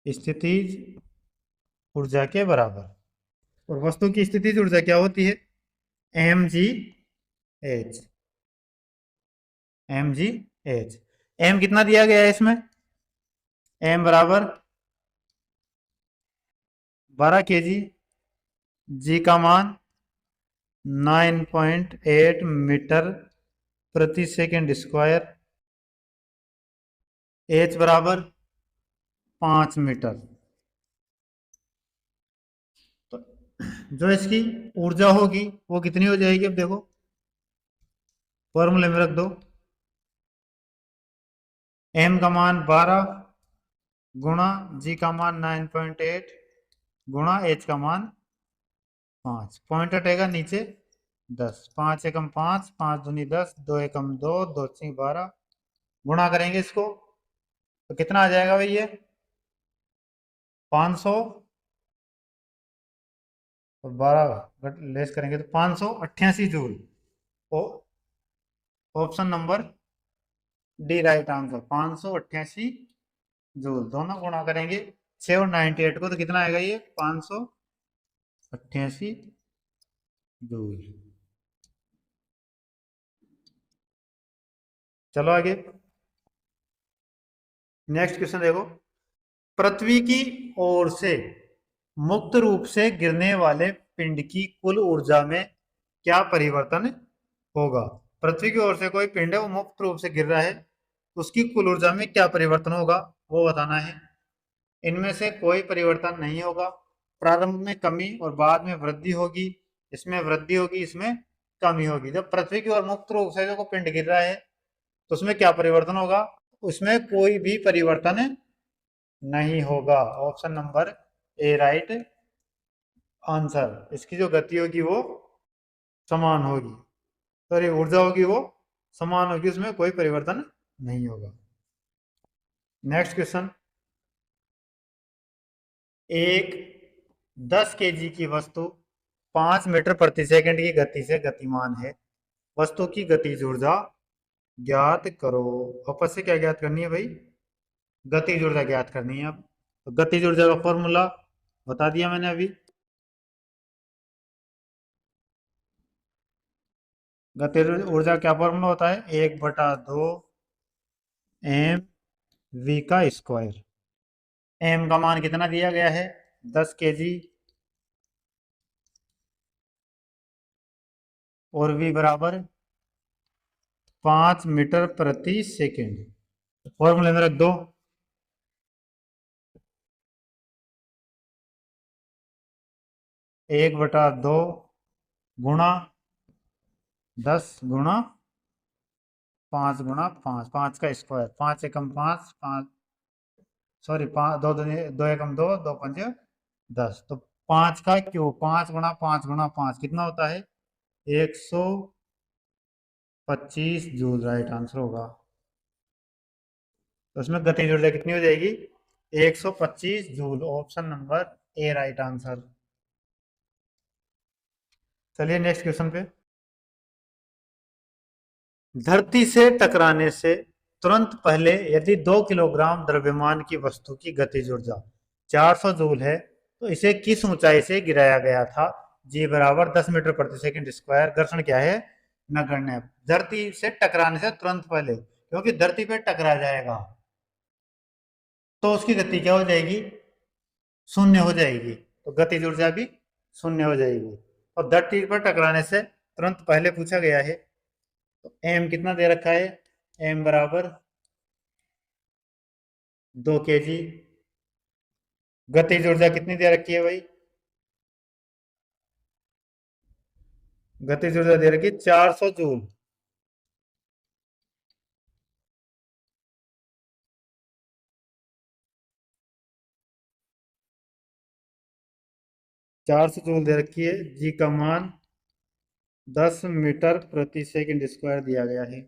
स्थितिज ऊर्जा के बराबर। और वस्तु की स्थितिज ऊर्जा क्या होती है? mgh। mgh। m कितना दिया गया है इसमें? m बराबर 12 kg जी का मान 9.8 मीटर प्रति सेकंड स्क्वायर, एच बराबर 5 मीटर। तो जो इसकी ऊर्जा होगी वो कितनी हो जाएगी, अब देखो फॉर्मूले में रख दो। एम का मान 12 गुणा जी का मान 9.8 गुणा एच का मान 5, पॉइंट हटेगा नीचे 10, 5 एकम 5, 5 दूनी 10, 2 एकम 2, 2 छीं 12, गुणा करेंगे इसको तो कितना आ जाएगा भाई, ये 500 और 12 लेस करेंगे तो 588 joule. Option number D right answer, 588 joule. दोनों गुणा करेंगे 6 और 98 को तो कितना आएगा, ये 588 जूल। चलो आगे, नेक्स्ट क्वेश्चन देखो। पृथ्वी की ओर से मुक्त रूप से गिरने वाले पिंड की कुल ऊर्जा में क्या परिवर्तन होगा। पृथ्वी की ओर से कोई पिंड है वो मुक्त रूप से गिर रहा है, उसकी कुल ऊर्जा में क्या परिवर्तन होगा वो बताना है। इनमें से कोई परिवर्तन नहीं होगा। प्रारंभ में कमी और बाद में वृद्धि होगी। इसमें वृद्धि होगी, इसमें कमी होगी। जब पृथ्वी की ओर मुक्त रूप से जो पिंड गिर रहा है तो उसमें क्या परिवर्तन होगा, उसमें कोई भी परिवर्तन नहीं होगा। Option number A right answer. इसकी जो गति होगी वो समान होगी, सॉरी ऊर्जा होगी वो समान होगी, उसमें कोई परिवर्तन नहीं होगा। Next question. एक 10 केजी की वस्तु 5 मीटर प्रति सेकंड की गति से गतिमान है। वस्तु की गतिज ऊर्जा ज्ञात करो। वापस से क्या ज्ञात करनी है भाई, गतिज ऊर्जा ज्ञात करनी है। अब तो गतिज ऊर्जा का फॉर्मूला बता दिया मैंने अभी। गतिज ऊर्जा क्या फॉर्मूला होता है, 1/2 एम वी का स्क्वायर। एम का मान कितना दिया गया है, 10 केजी, और वी बराबर 5 मीटर प्रति सेकेंड। फॉर्मूले में रख दो। 1/2 गुणा 10 गुणा 5 गुणा 5, 5 का स्क्वायर, 5 एकम 5, 5 सॉरी 5, दो एकम 2, 2 पंजे 10, तो 5 का क्यूब, 5 गुणा 5 गुणा 5 कितना होता है, 125 जूल राइट आंसर होगा। तो उसमें गतिज ऊर्जा कितनी हो जाएगी, 125 joule. Option number A right answer. चलिए नेक्स्ट क्वेश्चन पे। धरती से टकराने से तुरंत पहले यदि 2 किलोग्राम द्रव्यमान की वस्तु की गतिज ऊर्जा 400 जूल है तो इसे किस ऊंचाई से गिराया गया था। जी बराबर 10 मीटर प्रति सेकंड स्क्वायर। घर्षण क्या है, नगण्य। धरती से टकराने से तुरंत पहले, क्योंकि धरती पे टकरा जाएगा तो उसकी गति क्या हो जाएगी, शून्य हो जाएगी। तो गतिज ऊर्जा भी शून्य हो जाएगी। और धरती पर टकराने से तुरंत पहले पूछा गया है, तो एम कितना दे रखा है, एम बराबर 2 केजी। गतिज ऊर्जा कितनी दे रखी है भाई, गतिज ऊर्जा दे रखी है 400 जूल। 400 जूल दे रखी है। जी का मान 10 मीटर प्रति सेकंड स्क्वायर दिया गया है।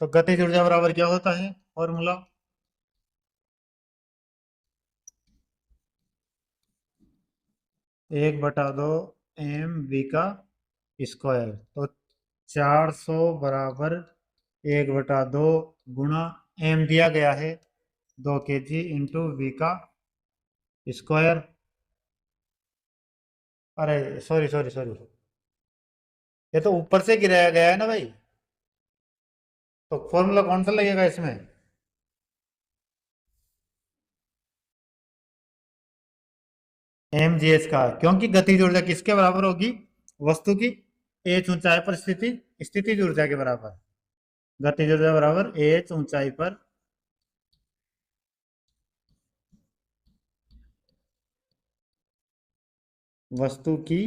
तो गतिज ऊर्जा बराबर क्या होता है फॉर्मूला, 1/2 एम वी का स्क्वायर। तो 400 बराबर 1/2 गुणा एम दिया गया है 2 केजी इंटू वी का स्क्वायर। अरे सॉरी सॉरी सॉरी, ये तो ऊपर से गिराया गया है ना भाई, तो फॉर्मूला कौन सा लगेगा इसमें, mgh का, क्योंकि गतिज ऊर्जा किसके बराबर होगी? वस्तु की h ऊंचाई पर स्थितिज ऊर्जा के बराबर। गतिज ऊर्जा बराबर h ऊंचाई पर वस्तु की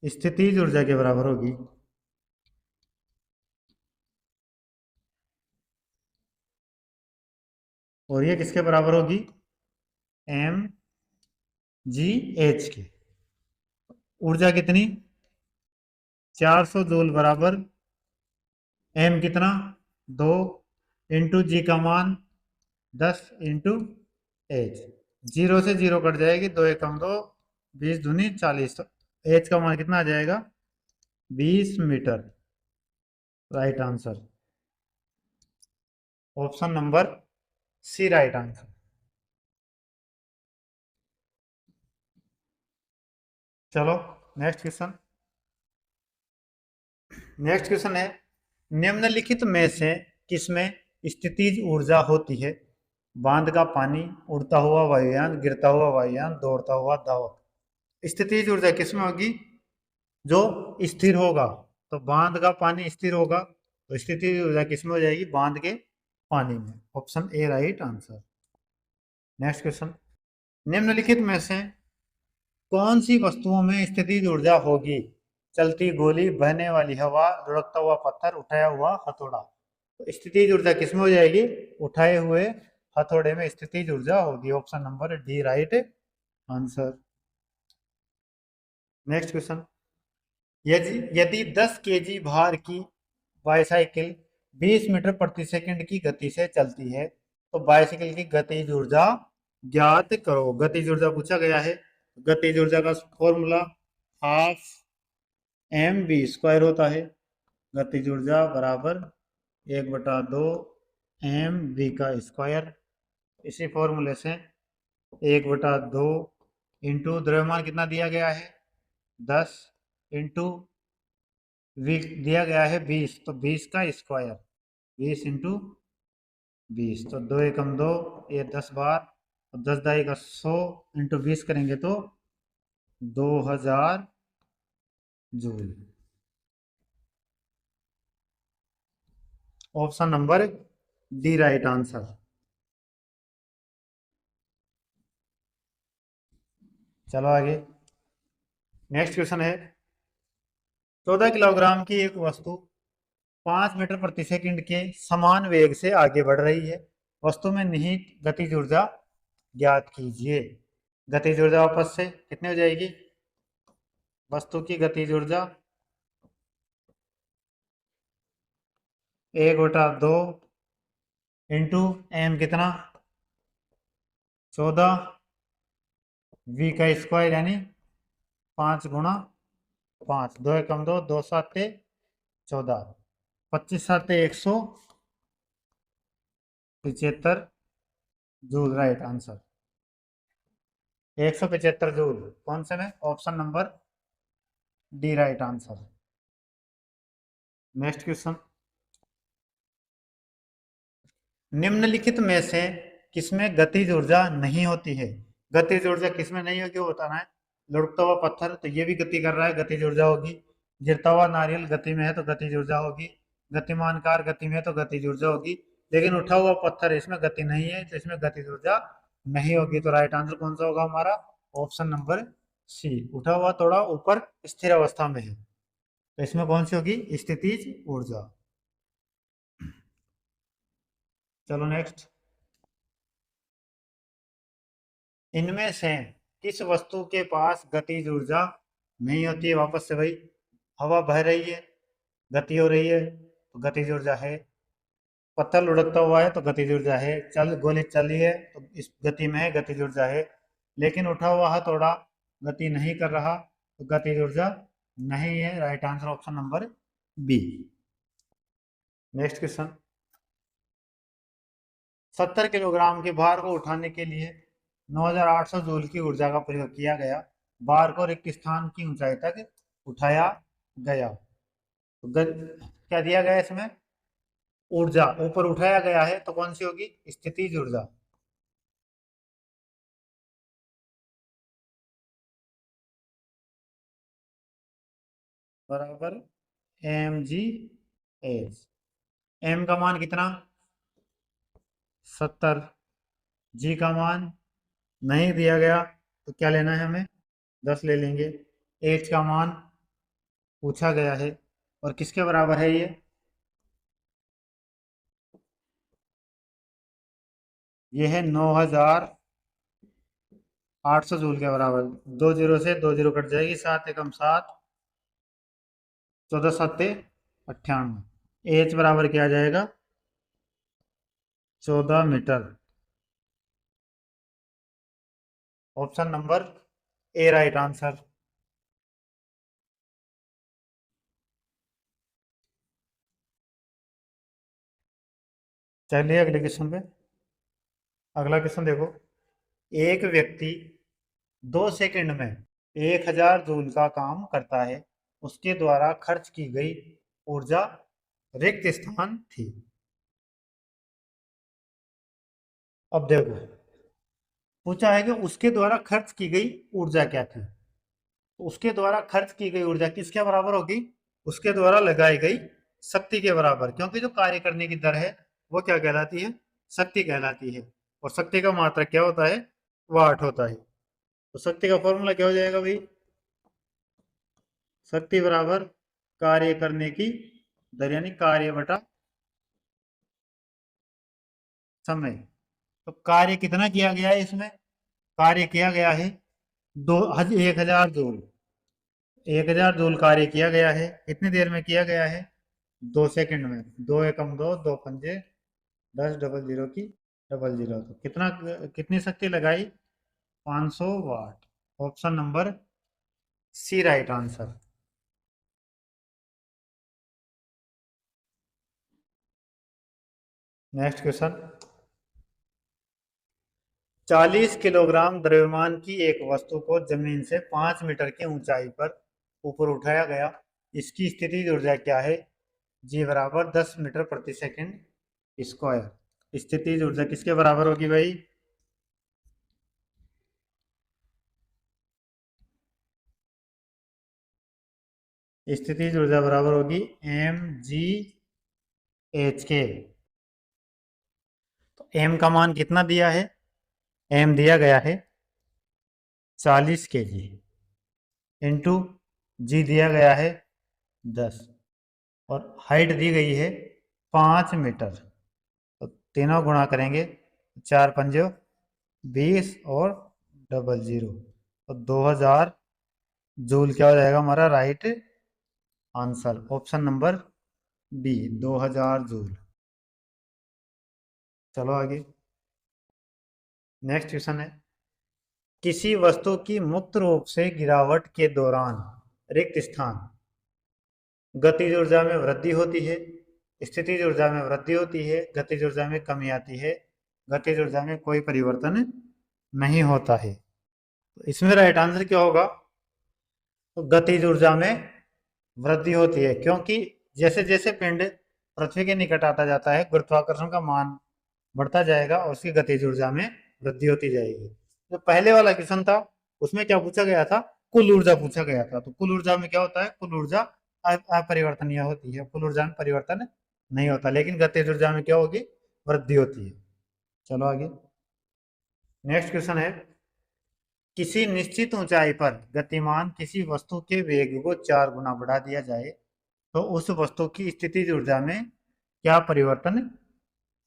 स्थितिज ऊर्जा के बराबर होगी। और ये किसके बराबर होगी? एम जी एच के। ऊर्जा कितनी? 400 जूल बराबर एम कितना? 2 इंटू जी का मान 10 इंटू एच। जीरो से जीरो कट जाएगी, 2 एकम 2, 20 दूनी 40, तो एच का मान कितना आ जाएगा? 20 metre. Right answer option number C right answer. चलो नेक्स्ट क्वेश्चन। नेक्स्ट क्वेश्चन है, निम्नलिखित में से किसमें स्थितिज ऊर्जा होती है? बांध का पानी, उड़ता हुआ वायुयान, गिरता हुआ वायुयान, दौड़ता हुआ धावक। स्थितिज ऊर्जा किसमें होगी? जो स्थिर होगा। तो बांध का पानी स्थिर होगा, तो स्थितिज ऊर्जा किसमें हो जाएगी? बांध के पानी में। Option A right answer. Next question, निम्नलिखित में से कौन सी वस्तुओं में स्थितिज ऊर्जा होगी? चलती गोली, बहने वाली हवा, लुढ़कता हुआ पत्थर, उठाया हुआ हथौड़ा। तो स्थितिज ऊर्जा किसमें हो जाएगी? उठाए हुए हथौड़े में स्थितिज ऊर्जा होगी। Option number D right answer. Next question, यदि 10 केजी भार की बाईसाइकिल 20 मीटर प्रति सेकंड की गति से चलती है, तो बाईसाइकिल की गतिज ऊर्जा ज्ञात करो। गतिज ऊर्जा पूछा गया है। गतिज ऊर्जा का formula half M B square होता है। गतिज ऊर्जा बराबर 1/2 एम बी का स्क्वायर। इसी फॉर्मूले से 1/2 इंटू द्रव्यमान कितना दिया गया है? 10 इंटू वी दिया गया है 20, तो 20 का स्क्वायर, 20 इंटू 20, तो 2 एकम 2, ये 10 बार, तो 10 दाई का 100 इंटू 20 करेंगे तो 2000 joule. Option number D right answer. चलो आगे। नेक्स्ट क्वेश्चन है, 14 किलोग्राम की एक वस्तु 5 मीटर प्रति सेकंड के समान वेग से आगे बढ़ रही है। वस्तु में निहित गतिज ऊर्जा ज्ञात कीजिए। गतिज ऊर्जा वापस से कितनी हो जाएगी? वस्तु की गतिज ऊर्जा 1/2 इंटू एम कितना? 14 वी का स्क्वायर यानी 5 गुणा 5, 2 एकम 2, 2 7 14, 25 7 175 जूल। Right answer 175 joule. कौन से में? Option number D right answer. Next question, निम्नलिखित में से किसमें गतिज ऊर्जा नहीं होती है? गतिज ऊर्जा किसमें नहीं होगी वो बताना है। लुढ़कता हुआ पत्थर, तो ये भी गति कर रहा है, गतिज ऊर्जा होगी। गिरता हुआ नारियल गति में है तो गतिज ऊर्जा होगी। गतिमान कार गति में है तो गतिज ऊर्जा होगी। लेकिन उठा हुआ पत्थर इसमें गति नहीं है, तो इसमें गतिज ऊर्जा नहीं होगी। तो राइट आंसर कौन सा होगा हमारा? Option number C. उठा हुआ थोड़ा ऊपर स्थिर अवस्था में है, तो इसमें कौन सी होगी? स्थितिज ऊर्जा। चलो नेक्स्ट, इनमें से किस वस्तु के पास गतिज ऊर्जा नहीं होती है? वापस से भाई, हवा बह रही है, गति हो रही है, तो गतिज ऊर्जा है। पत्थर लुढ़कता हुआ है तो गतिज ऊर्जा है। चल गोली चली है तो इस गति में है, गतिज ऊर्जा है। लेकिन उठा हुआ हथौड़ा गति नहीं कर रहा, तो गतिज ऊर्जा नहीं है। Right answer option number B. Next question, 70 kilogram के भार को उठाने के लिए 9800 जूल की ऊर्जा का प्रयोग किया गया। भार को रिक्त स्थान की ऊंचाई तक उठाया गया। तो क्या दिया गया इसमें? ऊर्जा ऊपर उठाया गया है, तो कौन सी होगी? स्थितिज ऊर्जा। बराबर mg/h। m का मान कितना, 70। g का मान नहीं दिया गया तो क्या लेना है हमें, 10 ले लेंगे। h का मान पूछा गया है और किसके बराबर है ये है 9800 जूल के बराबर। 2 जीरो से 2 जीरो कट जाएगी, 7 एकम 7, 14 7 98। एच बराबर क्या आ जाएगा, 14 metre. Option number A right answer. चलिए अगले क्वेश्चन पे। अगला क्वेश्चन देखो, एक व्यक्ति 2 सेकंड में 1000 जूल का काम करता है, उसके द्वारा खर्च की गई ऊर्जा रिक्त स्थान थी। अब देखो, पूछा है कि उसके द्वारा खर्च की गई ऊर्जा क्या थी। तो उसके द्वारा खर्च की गई ऊर्जा किसके बराबर होगी, उसके द्वारा लगाई गई शक्ति के बराबर, क्योंकि जो कार्य करने की दर है वो क्या कहलाती है, शक्ति कहलाती है। और शक्ति का मात्रक क्या होता है, वाट होता है। तो शक्ति का फॉर्मूला क्या हो जाएगा भाई, शक्ति बराबर कार्य करने की दर, यानी कार्य बटा समय। तो कार्य कितना किया गया है, इसमें कार्य किया गया है 1000 जूल। 1000 जूल कार्य किया गया है, कितनी देर में किया गया है, 2 सेकंड में। 2 एकम 2, 2 पंजे 10, डबल जीरो की डबल जीरो। तो कितना, कितनी शक्ति लगाई, 500 watt. Option number C right answer. Next question, 40 kilogram द्रव्यमान की एक वस्तु को जमीन से 5 मीटर की ऊंचाई पर ऊपर उठाया गया, इसकी स्थितिज ऊर्जा क्या है। जी बराबर 10 मीटर प्रति सेकंड स्क्वायर। स्थितिज ऊर्जा किसके बराबर होगी भाई, स्थितिज ऊर्जा बराबर होगी mg/h के। तो m का मान कितना दिया है, m दिया गया है 40 kg, इंटू जी दिया गया है 10, और हाइट दी गई है 5 मीटर। तो तीनों गुणा करेंगे, 4 पंजे 20 और डबल जीरो, तो 2000 जूल क्या हो जाएगा हमारा right answer. Option number B 2000 joule. चलो आगे, नेक्स्ट क्वेश्चन है, किसी वस्तु की मुक्त रूप से गिरावट के दौरान रिक्त स्थान, गतिज ऊर्जा में वृद्धि होती है, स्थितिज ऊर्जा में वृद्धि होती है, गतिज ऊर्जा में कमी आती है, गतिज ऊर्जा में कोई परिवर्तन नहीं होता है। तो इसमें राइट आंसर क्या होगा, तो गतिज ऊर्जा में वृद्धि होती है, क्योंकि जैसे जैसे पिंड पृथ्वी के निकट आता जाता है, गुरुत्वाकर्षण का मान बढ़ता जाएगा और उसकी गतिज ऊर्जा में वृद्धि होती जाएगी। जो पहले वाला क्वेश्चन था उसमें क्या पूछा गया था, कुल ऊर्जा पूछा गया था। तो कुल ऊर्जा में क्या होता है, कुल ऊर्जा अपरिवर्तनीय होती है, कुल ऊर्जा में परिवर्तन नहीं होता, लेकिन गतिज ऊर्जा में क्या होगी, वृद्धि होती है। चलो आगे, नेक्स्ट क्वेश्चन है, किसी निश्चित ऊंचाई पर गतिमान किसी वस्तु के वेग को 4 गुना बढ़ा दिया जाए तो उस वस्तु की स्थितिज ऊर्जा में क्या परिवर्तन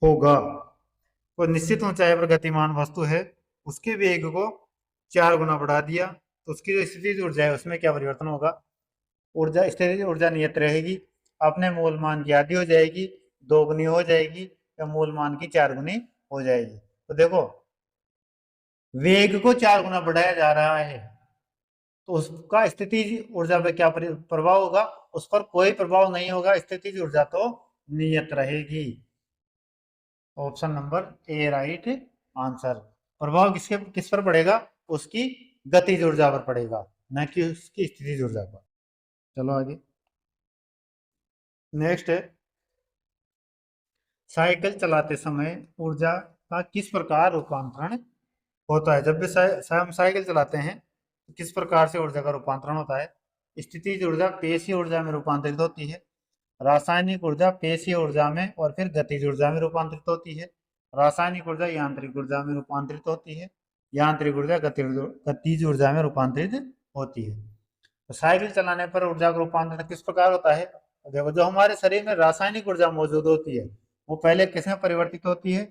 होगा। कोई निश्चित ऊंचाई पर गतिमान वस्तु है, उसके वेग को 4 गुना बढ़ा दिया तो उसकी जो स्थितिज ऊर्जा है उसमें क्या परिवर्तन होगा। ऊर्जा, स्थितिज ऊर्जा नियत रहेगी, अपने मूल मान की आधी हो जाएगी, 2 गुनी हो जाएगी, या मूल मान की 4 गुनी हो जाएगी। तो देखो, वेग को 4 गुना बढ़ाया जा रहा है तो उसका स्थितिज ऊर्जा पर क्या प्रभाव होगा, उस पर कोई प्रभाव नहीं होगा, स्थितिज ऊर्जा तो नियत रहेगी। Option number A right answer. प्रभाव किसके, किस पर पड़ेगा, उसकी गतिज ऊर्जा पर पड़ेगा, न कि उसकी स्थितिज ऊर्जा पर। चलो आगे, नेक्स्ट है, साइकिल चलाते समय ऊर्जा का किस प्रकार रूपांतरण होता है। जब भी हम साइकिल चलाते हैं तो किस प्रकार से ऊर्जा का रूपांतरण होता है। स्थितिज ऊर्जा पेशीय ऊर्जा में रूपांतरित होती है, रासायनिक ऊर्जा पेशीय ऊर्जा में और फिर गतिज ऊर्जा में रूपांतरित होती है, रासायनिक ऊर्जा यांत्रिक ऊर्जा में रूपांतरित होती है, यांत्रिक ऊर्जा गतिज ऊर्जा में रूपांतरित होती है। तो साइकिल चलाने पर ऊर्जा का रूपांतरण किस प्रकार होता है? देखो, जो हमारे शरीर में रासायनिक ऊर्जा मौजूद होती है वो पहले किसमें परिवर्तित होती है?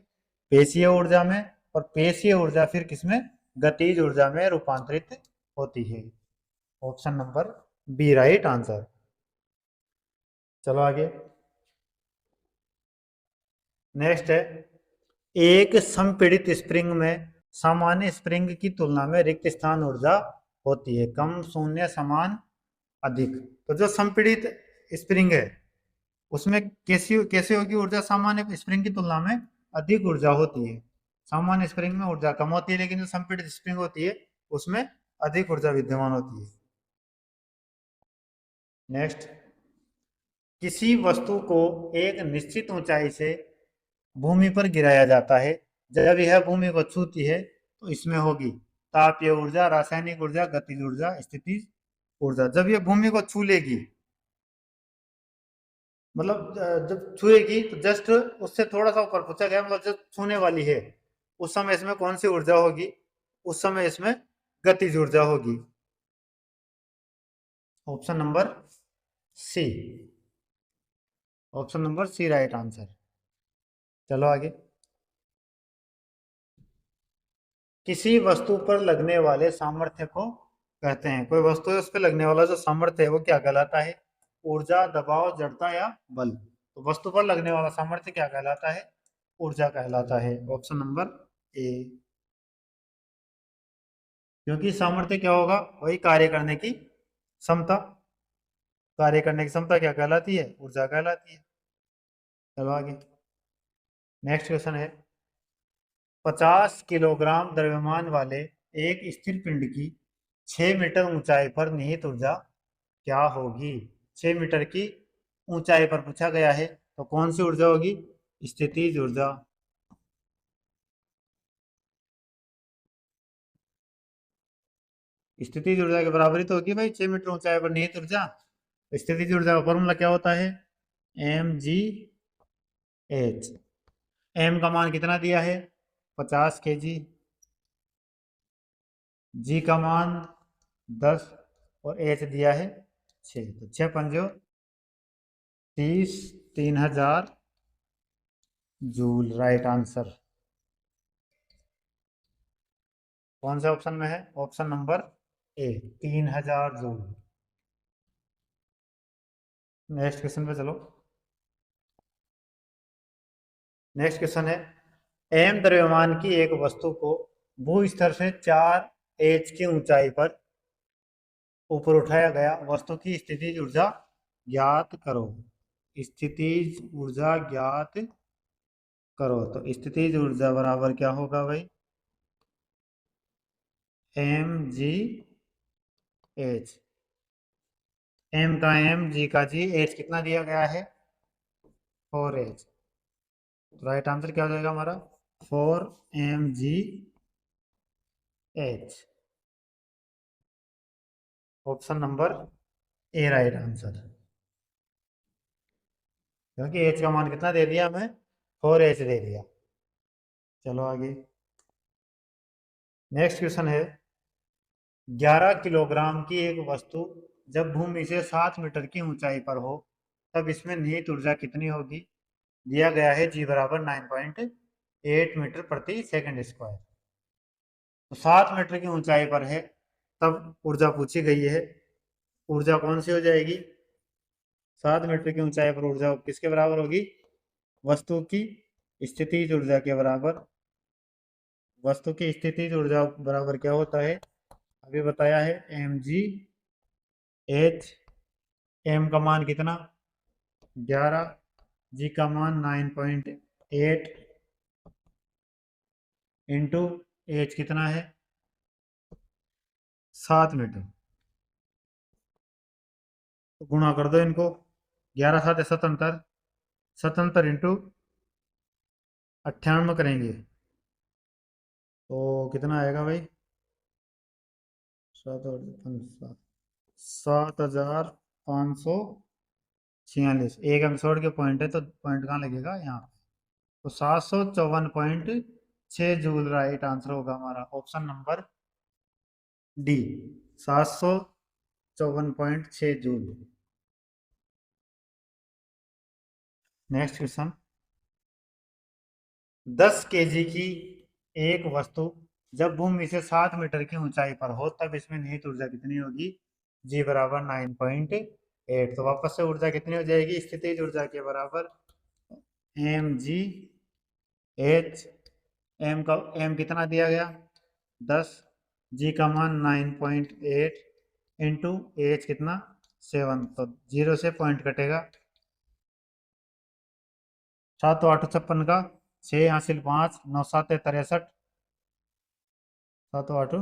पेशीय ऊर्जा में, और पेशीय ऊर्जा फिर किसमें? गतिज ऊर्जा में रूपांतरित होती है। Option number B right answer. चलो आगे। नेक्स्ट है, एक संपीड़ित स्प्रिंग में सामान्य स्प्रिंग की तुलना में रिक्त स्थान ऊर्जा होती है, कम, शून्य, समान, अधिक। तो जो संपीड़ित स्प्रिंग है उसमें कैसी कैसे होगी ऊर्जा? सामान्य स्प्रिंग की तुलना में अधिक ऊर्जा होती है। सामान्य स्प्रिंग में ऊर्जा कम होती है, लेकिन जो संपीड़ित स्प्रिंग होती है उसमें अधिक ऊर्जा विद्यमान होती है। नेक्स्ट, किसी वस्तु को एक निश्चित ऊंचाई से भूमि पर गिराया जाता है, जब यह भूमि को छूती है तो इसमें होगी तापीय ऊर्जा, रासायनिक ऊर्जा, गतिज ऊर्जा, स्थितिज ऊर्जा। जब यह भूमि को छू लेगी, मतलब जब छुएगी तो जस्ट उससे थोड़ा सा ऊपर पूछा गया, मतलब जब छूने वाली है उस समय इसमें कौन सी ऊर्जा होगी? उस समय इसमें गतिज ऊर्जा होगी। Option number C. Option number C right answer. चलो आगे। किसी वस्तु पर लगने वाले सामर्थ्य को कहते हैं, कोई वस्तु है उस पर लगने वाला जो सामर्थ्य है वो क्या कहलाता है? ऊर्जा, दबाव, जड़ता या बल। तो वस्तु पर लगने वाला सामर्थ्य क्या कहलाता है? ऊर्जा कहलाता है। ऑप्शन नंबर ए। क्योंकि सामर्थ्य क्या होगा? वही कार्य करने की क्षमता। कार्य करने की क्षमता क्या कहलाती है? ऊर्जा कहलाती है। चलो आगे। नेक्स्ट क्वेश्चन है, 50 किलोग्राम द्रव्यमान वाले एक स्थिर पिंड की 6 मीटर ऊंचाई पर निहित ऊर्जा क्या होगी? 6 मीटर की ऊंचाई पर पूछा गया है, तो कौन सी ऊर्जा होगी? स्थितिज ऊर्जा। स्थितिज ऊर्जा के बराबरी तो होगी भाई 6 मीटर ऊंचाई पर निहित ऊर्जा। स्थितिज ऊर्जा का फॉर्मूला क्या होता है? mgh। m का मान कितना दिया है? 50 kg। g का मान 10 और h दिया है 6। तो 6 पंजो 30, 3000 जूल राइट आंसर। कौन से ऑप्शन में है? ऑप्शन नंबर ए, 3000 जूल। नेक्स्ट क्वेश्चन पे चलो। नेक्स्ट क्वेश्चन है, एम द्रव्यमान की एक वस्तु को भू स्तर से 4 एच की ऊंचाई पर ऊपर उठाया गया, वस्तु की स्थितिज ऊर्जा ज्ञात करो। स्थितिज ऊर्जा ज्ञात करो। तो स्थितिज ऊर्जा बराबर क्या होगा भाई? M G H. एम का एम, जी का जी, एच कितना दिया गया है? 4h। राइट आंसर क्या हो जाएगा हमारा? 4 mgh। Option number A right answer. क्योंकि एच का मान कितना दे दिया हमें? 4h दे दिया। चलो आगे। नेक्स्ट क्वेश्चन है, 11 किलोग्राम की एक वस्तु जब भूमि से 7 मीटर की ऊंचाई पर हो तब इसमें निहित ऊर्जा कितनी होगी? दिया गया है जी बराबर 9.8 मीटर प्रति सेकंड स्क्वायर। तो 7 मीटर की ऊंचाई पर है तब ऊर्जा पूछी गई है। ऊर्जा कौन सी हो जाएगी? 7 मीटर की ऊंचाई पर ऊर्जा किसके बराबर होगी? वस्तु की स्थितिज ऊर्जा के बराबर। वस्तु की स्थितिज ऊर्जा बराबर क्या होता है? अभी बताया है mgh। m का मान कितना? 11। g का मान 9.8 इंटू h कितना है? 7 मीटर। तो गुणा कर दो इनको, 11 7 77, 77 इंटू 98 करेंगे तो कितना आएगा भाई? 7 और 5, 7,546। एक अंक छोड़ के पॉइंट है तो पॉइंट कहाँ लगेगा, यहाँ। तो 754.6 जूल राइट आंसर होगा हमारा option number D, 754.6 joule. Next question, 10 kg की एक वस्तु जब भूमि से 7 मीटर की ऊंचाई पर हो तब इसमें निहित ऊर्जा कितनी होगी, जी बराबर 9.8। तो वापस से ऊर्जा कितनी हो जाएगी, स्थितिज ऊर्जा के बराबर mgh। एम कितना दिया गया 10, जी का मान 9.8 इंटू एच कितना 7, तो 0 से पॉइंट कटेगा। 7 8 56 का 6 हासिल 5, 9 7 63। 7 8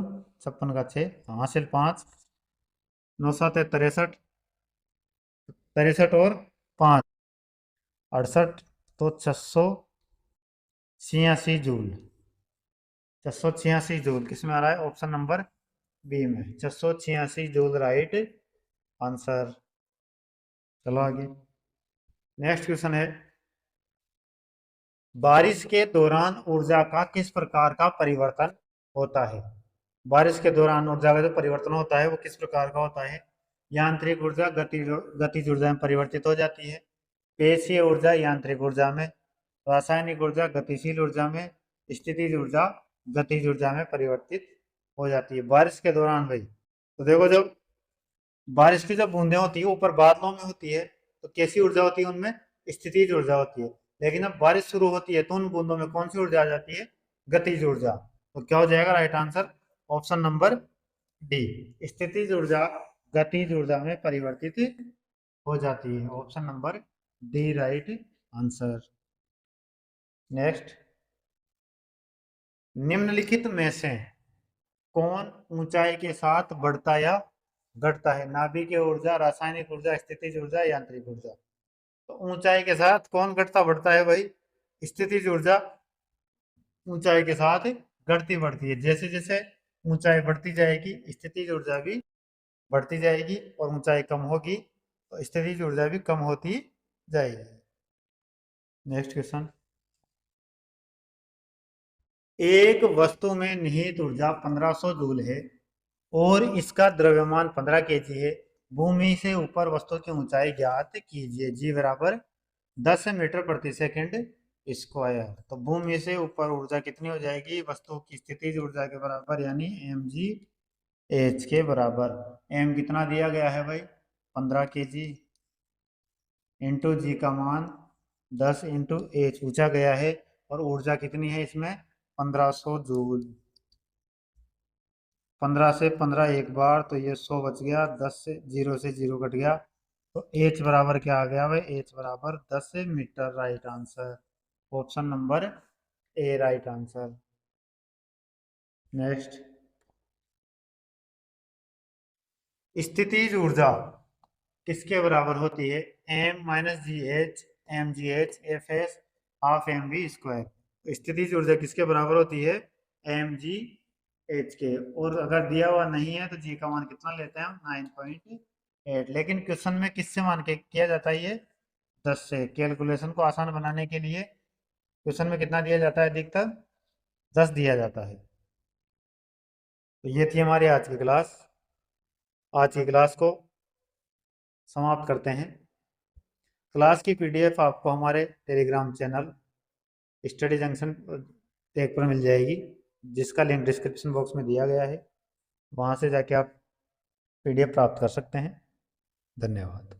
56 का 6 हासिल 5, 9 7 63, 63 और 5 68। तो 686 जूल, 686 जूल किस में आ रहा है, ऑप्शन नंबर बी में, 686 जूल राइट आंसर। चलो आगे, नेक्स्ट क्वेश्चन है, बारिश के दौरान ऊर्जा का किस प्रकार का परिवर्तन होता है। बारिश के दौरान ऊर्जा का जो परिवर्तन होता है वो किस प्रकार का होता है, यांत्रिक ऊर्जा गतिज ऊर्जा में परिवर्तित हो जाती है, पेशीय ऊर्जा यांत्रिक ऊर्जा में, रासायनिक ऊर्जा गतिशील ऊर्जा में, स्थितिज ऊर्जा गतिज ऊर्जा में परिवर्तित हो जाती है। बारिश के दौरान भाई, तो देखो जब बारिश की जब बूंदें होती है ऊपर बादलों में होती है तो कैसी ऊर्जा होती है, उनमें स्थितिज ऊर्जा होती है। लेकिन अब बारिश शुरू होती है तो उन बूंदों में कौन सी ऊर्जा आ जाती है, गतिज ऊर्जा। तो क्या हो जाएगा right answer, option number D, स्थितिज ऊर्जा गतिज ऊर्जा में परिवर्तित हो जाती है, option number D right answer. Next, निम्नलिखित में से कौन ऊंचाई के साथ बढ़ता या घटता है, नाभिकीय ऊर्जा, रासायनिक ऊर्जा, स्थितिज ऊर्जा, यांत्रिक ऊर्जा। तो ऊंचाई के साथ कौन घटता बढ़ता है भाई, स्थितिज ऊर्जा ऊंचाई के साथ घटती बढ़ती है। जैसे जैसे ऊंचाई बढ़ती जाएगी स्थितिज ऊर्जा भी बढ़ती जाएगी, और ऊंचाई कम होगी तो स्थितिज ऊर्जा भी कम होती जाएगी। नेक्स्ट क्वेश्चन, एक वस्तु में निहित ऊर्जा 1500 जूल है और इसका द्रव्यमान 15 kg है। भूमि से ऊपर वस्तु की ऊंचाई ज्ञात कीजिए, जी बराबर 10 मीटर प्रति सेकंड स्क्वायर। तो भूमि से ऊपर ऊर्जा कितनी हो जाएगी, वस्तु की स्थितिज ऊर्जा के बराबर, यानी mgh के बराबर। m कितना दिया गया है भाई 15 kg, इंटू जी का मान 10 इंटू एच पूछा गया है, और ऊर्जा कितनी है इसमें 1500 जूल। 15 से 15 एक बार तो ये 100 बच गया, 10 से 0 कट गया, तो एच बराबर क्या आ गया भाई, एच बराबर 10 metre right answer, option number A right answer. Next, स्थितिज ऊर्जा किसके बराबर होती है, m minus G H M G H F S half M V square. स्थितिज ऊर्जा किसके बराबर होती है, एम जी एच के, और अगर दिया हुआ नहीं है तो जी का मान कितना लेते हैं हम 9.8। लेकिन क्वेश्चन में किससे मान के किया जाता है ये, 10 से। कैलकुलेशन को आसान बनाने के लिए क्वेश्चन में कितना दिया जाता है, अधिकतर 10 दिया जाता है। तो ये थी हमारी आज की क्लास। आज की क्लास को समाप्त करते हैं। क्लास की पीडीएफ आपको हमारे Telegram channel Study junction tag पर मिल जाएगी, जिसका लिंक डिस्क्रिप्शन बॉक्स में दिया गया है। वहाँ से जाके आप पीडीएफ प्राप्त कर सकते हैं। धन्यवाद।